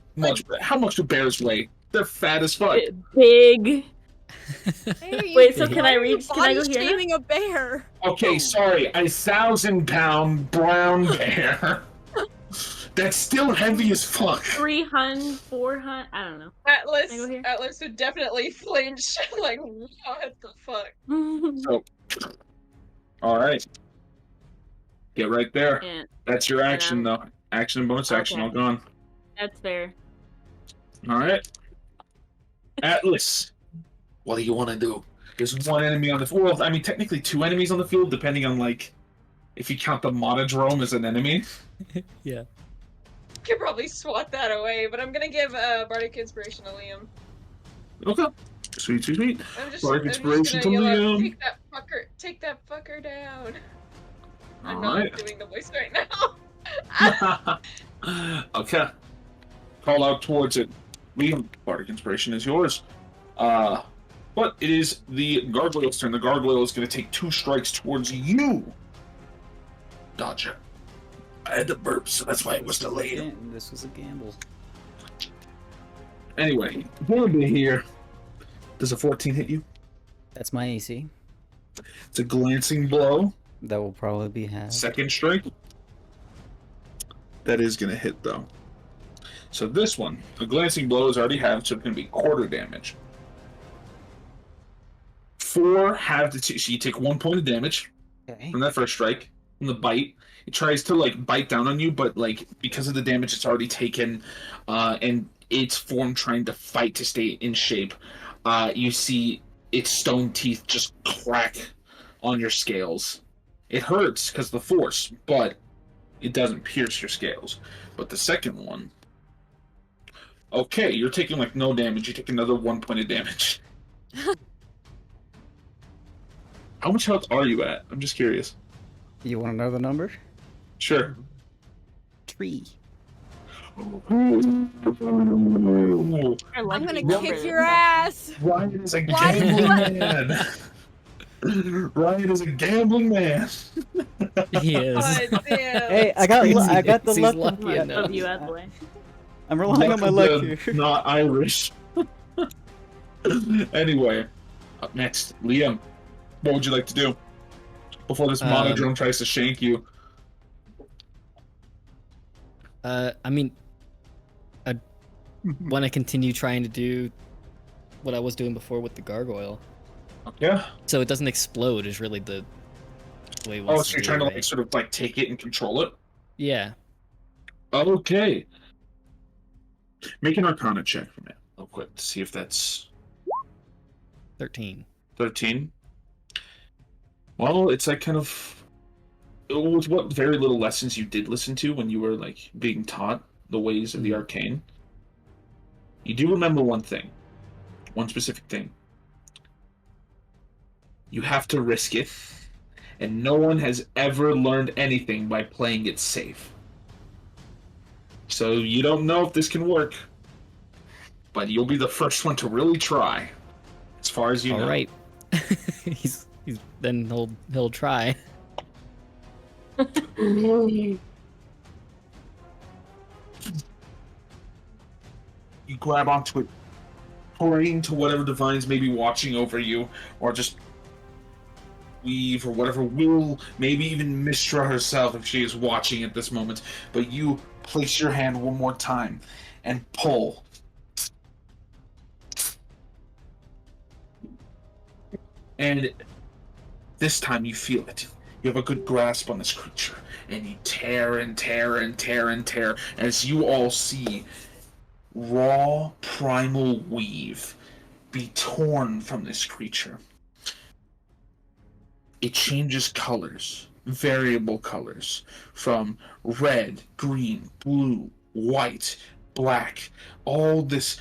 how much do bears weigh? They're fat as fuck. Big. Wait, so Why can I are you reach? Can I go body here? now? shaming a bear? Okay, sorry, a 1,000 pound brown bear That's still heavy as fuck. 300, 400. I don't know. Atlas, Can I go here? Atlas would definitely flinch. Like, what the fuck? So, all right. Get right there. And, That's your action, though. Action and bonus action all gone. That's fair. All right. Atlas, what do you want to do? There's one enemy on the field. Well, I mean, technically 2 enemies on the field, depending on, like, if you count the monodrome as an enemy. Yeah. Could probably swat that away, but I'm gonna give Bardic Inspiration to Liam. Okay. Sweet, sweet, sweet. Bardic I'm Inspiration just to gonna yell out, Liam. take that fucker down. I'm Alright. not doing the voice right now. Okay. Call out towards it. Liam, Bardic Inspiration is yours. But it is the Gargoyle's turn. The Gargoyle is going to take 2 strikes towards you. Dodge it. I had the burp, so that's why it was delayed. This was a gamble. Anyway, Gambit here. Does a 14 hit you? That's my AC. It's a glancing blow. That will probably be half. Second strike. That is going to hit, though. So this one, a glancing blow is already halved, so it's going to be quarter damage. 4 halved, so you take 1 point of damage from that first strike, from the bite. It tries to, like, bite down on you, but, like, because of the damage it's already taken, and its form trying to fight to stay in shape, you see its stone teeth just crack on your scales. It hurts because of the force, but it doesn't pierce your scales. But the second one... Okay, you're taking, like, no damage. You take another 1 point of damage. How much health are you at? I'm just curious. You want to know the number? Sure. 3. I'm gonna kick your ass. Ryan is a Why did you gambling man. Ryan is a gambling man. He is. Hey, I got the He's luck. lucky Yeah, enough. Of you, Adelaide. I'm relying on my luck here. Not Irish. Anyway, up next, Liam. What would you like to do before this monodrome tries to shank you? I mean, I want to continue trying to do what I was doing before with the gargoyle. Yeah. So it doesn't explode is really the way it Oh, wants so to you're do trying it, to right? like sort of like take it and control it? Yeah. Okay. Make an Arcana check for me, real quick, to see if that's 13. 13. Well, it's like kind of with what very little lessons you did listen to when you were like being taught the ways of the arcane. You do remember one thing, one specific thing. You have to risk it, and no one has ever learned anything by playing it safe. So you don't know if this can work, but you'll be the first one to really try, as far as you know. All right. he's then he'll try. You grab onto it, praying to whatever divines may be watching over you, or just Weave, or whatever will, maybe even Mistra herself if she is watching at this moment. But you place your hand one more time and pull. And this time you feel it. You have a good grasp on this creature, and you tear and tear and tear and tear as you all see raw primal weave be torn from this creature. It changes colors, variable colors, from red, green, blue, white, black, all this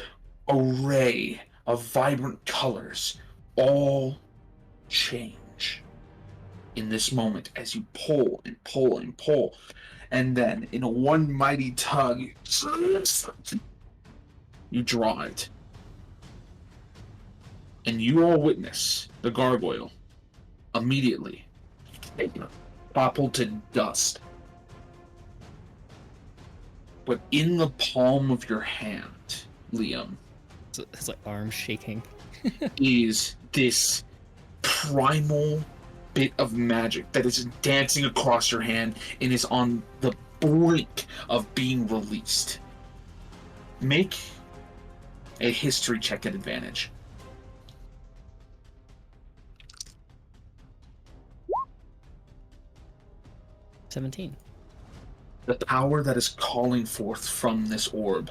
array of vibrant colors, all change in this moment as you pull and pull and pull. And then, in a one mighty tug, you draw it. And you all witness the gargoyle immediately topple to dust. But in the palm of your hand, Liam, His like arm shaking. is this primal bit of magic that is dancing across your hand and is on the brink of being released. Make a history check at advantage. $17. The power that is calling forth from this orb.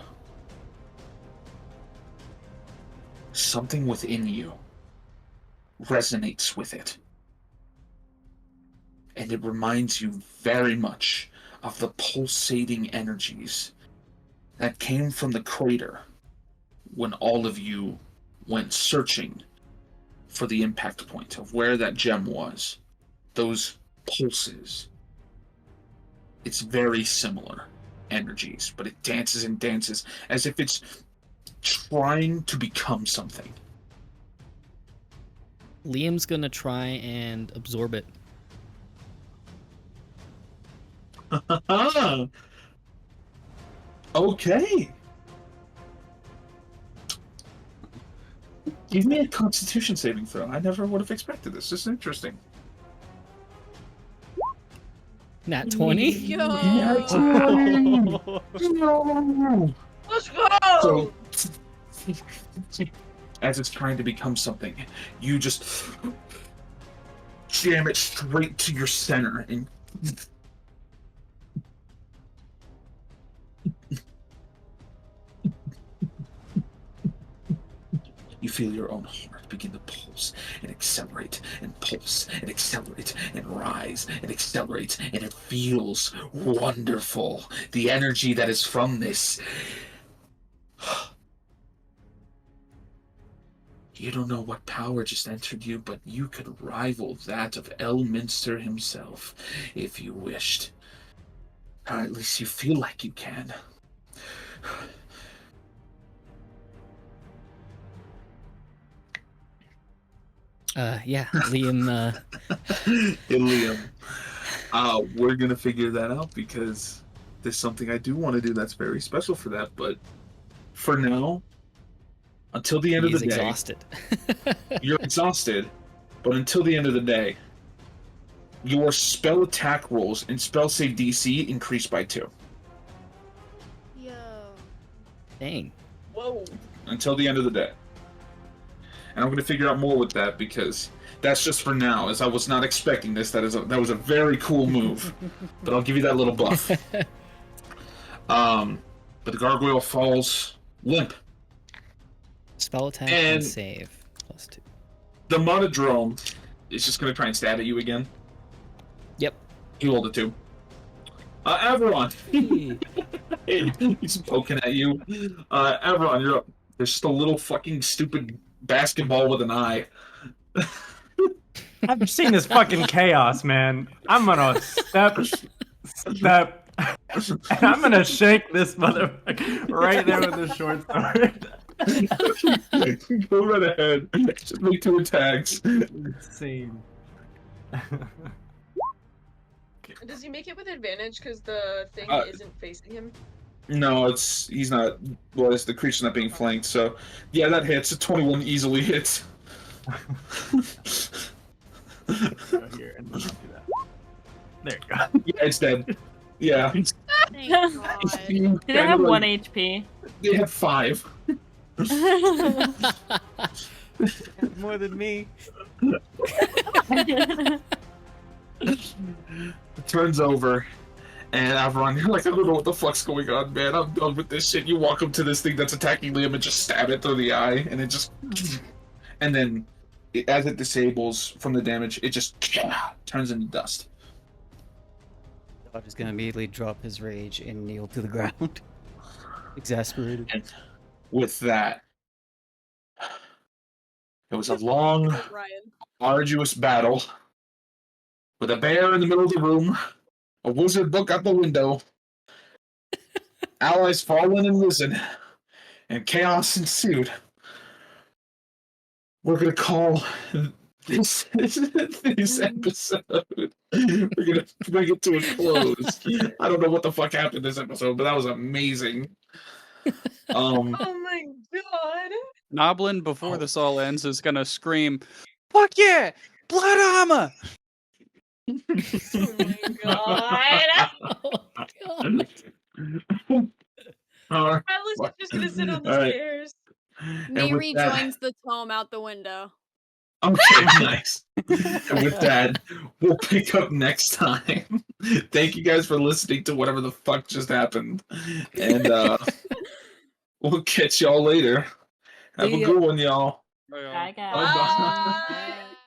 Something within you resonates with it. And it reminds you very much of the pulsating energies that came from the crater when all of you went searching for the impact point of where that gem was. Those pulses. It's very similar energies, but it dances and dances as if it's trying to become something. Liam's gonna try and absorb it. Okay. Give me a Constitution saving throw. I never would have expected this. This is interesting. Nat 20? Yo. Nat 20! No! Let's go! So, as it's trying to become something, you just jam it straight to your center and you feel your own heart begin to pulse and accelerate and pulse and accelerate and rise and accelerate, and it feels wonderful. The energy that is from this. You don't know what power just entered you, but you could rival that of Elminster himself if you wished. Or at least you feel like you can. Yeah, Liam, Hey, Liam. We're gonna figure that out because there's something I do want to do that's very special for that, but for now, until the end of the day, exhausted. you're exhausted, but until the end of the day, your spell attack rolls and spell save DC increase by 2. Yo. Dang. Whoa. Until the end of the day. And I'm going to figure out more with that because that's just for now, as I was not expecting this. That was a very cool move, but I'll give you that little buff. But the gargoyle falls limp. Spell attack And and save. +2. The monodrome is just going to try and stab at you again. Yep. He rolled a 2. Averon. He's poking at you. Averon, you're up. There's just a little fucking stupid basketball with an eye. I've seen this fucking chaos, man. I'm gonna step, and I'm gonna shake this motherfucker right there with the short sword. Go right ahead. Just make 2 attacks. Insane. Does he make it with advantage because the thing isn't facing him? No, he's not. Well, it's the creature's not being flanked, so yeah, that hits. A 21 easily hits. Go here and do that. There you go. Yeah, it's dead. Yeah. Thank God. Did it have 1 HP? They had 5. More than me. It turns over, and Averon, you're like, I don't know what the fuck's going on, man. I'm done with this shit. You walk up to this thing that's attacking Liam and just stab it through the eye, and it just... And then, as it disables from the damage, it just turns into dust. Dodge is gonna immediately drop his rage and kneel to the ground. Exasperated. And with that, it was a long, Ryan. arduous battle with a bear in the middle of the room, a wizard book out the window, allies fallen and risen, and chaos ensued. We're gonna call this episode. We're gonna bring it to a close. I don't know what the fuck happened this episode, but that was amazing. Oh my god. Noblin, before this all ends, is gonna scream, "Fuck yeah! Blood armor!" Oh my god. Oh, God. gonna sit on the All right. stairs. And Me with that- rejoins the tome out the window. Okay, nice. And with that, we'll pick up next time. Thank you guys for listening to whatever the fuck just happened. And we'll catch y'all later. Have a good one, y'all. Bye, guys. Bye-bye. Bye.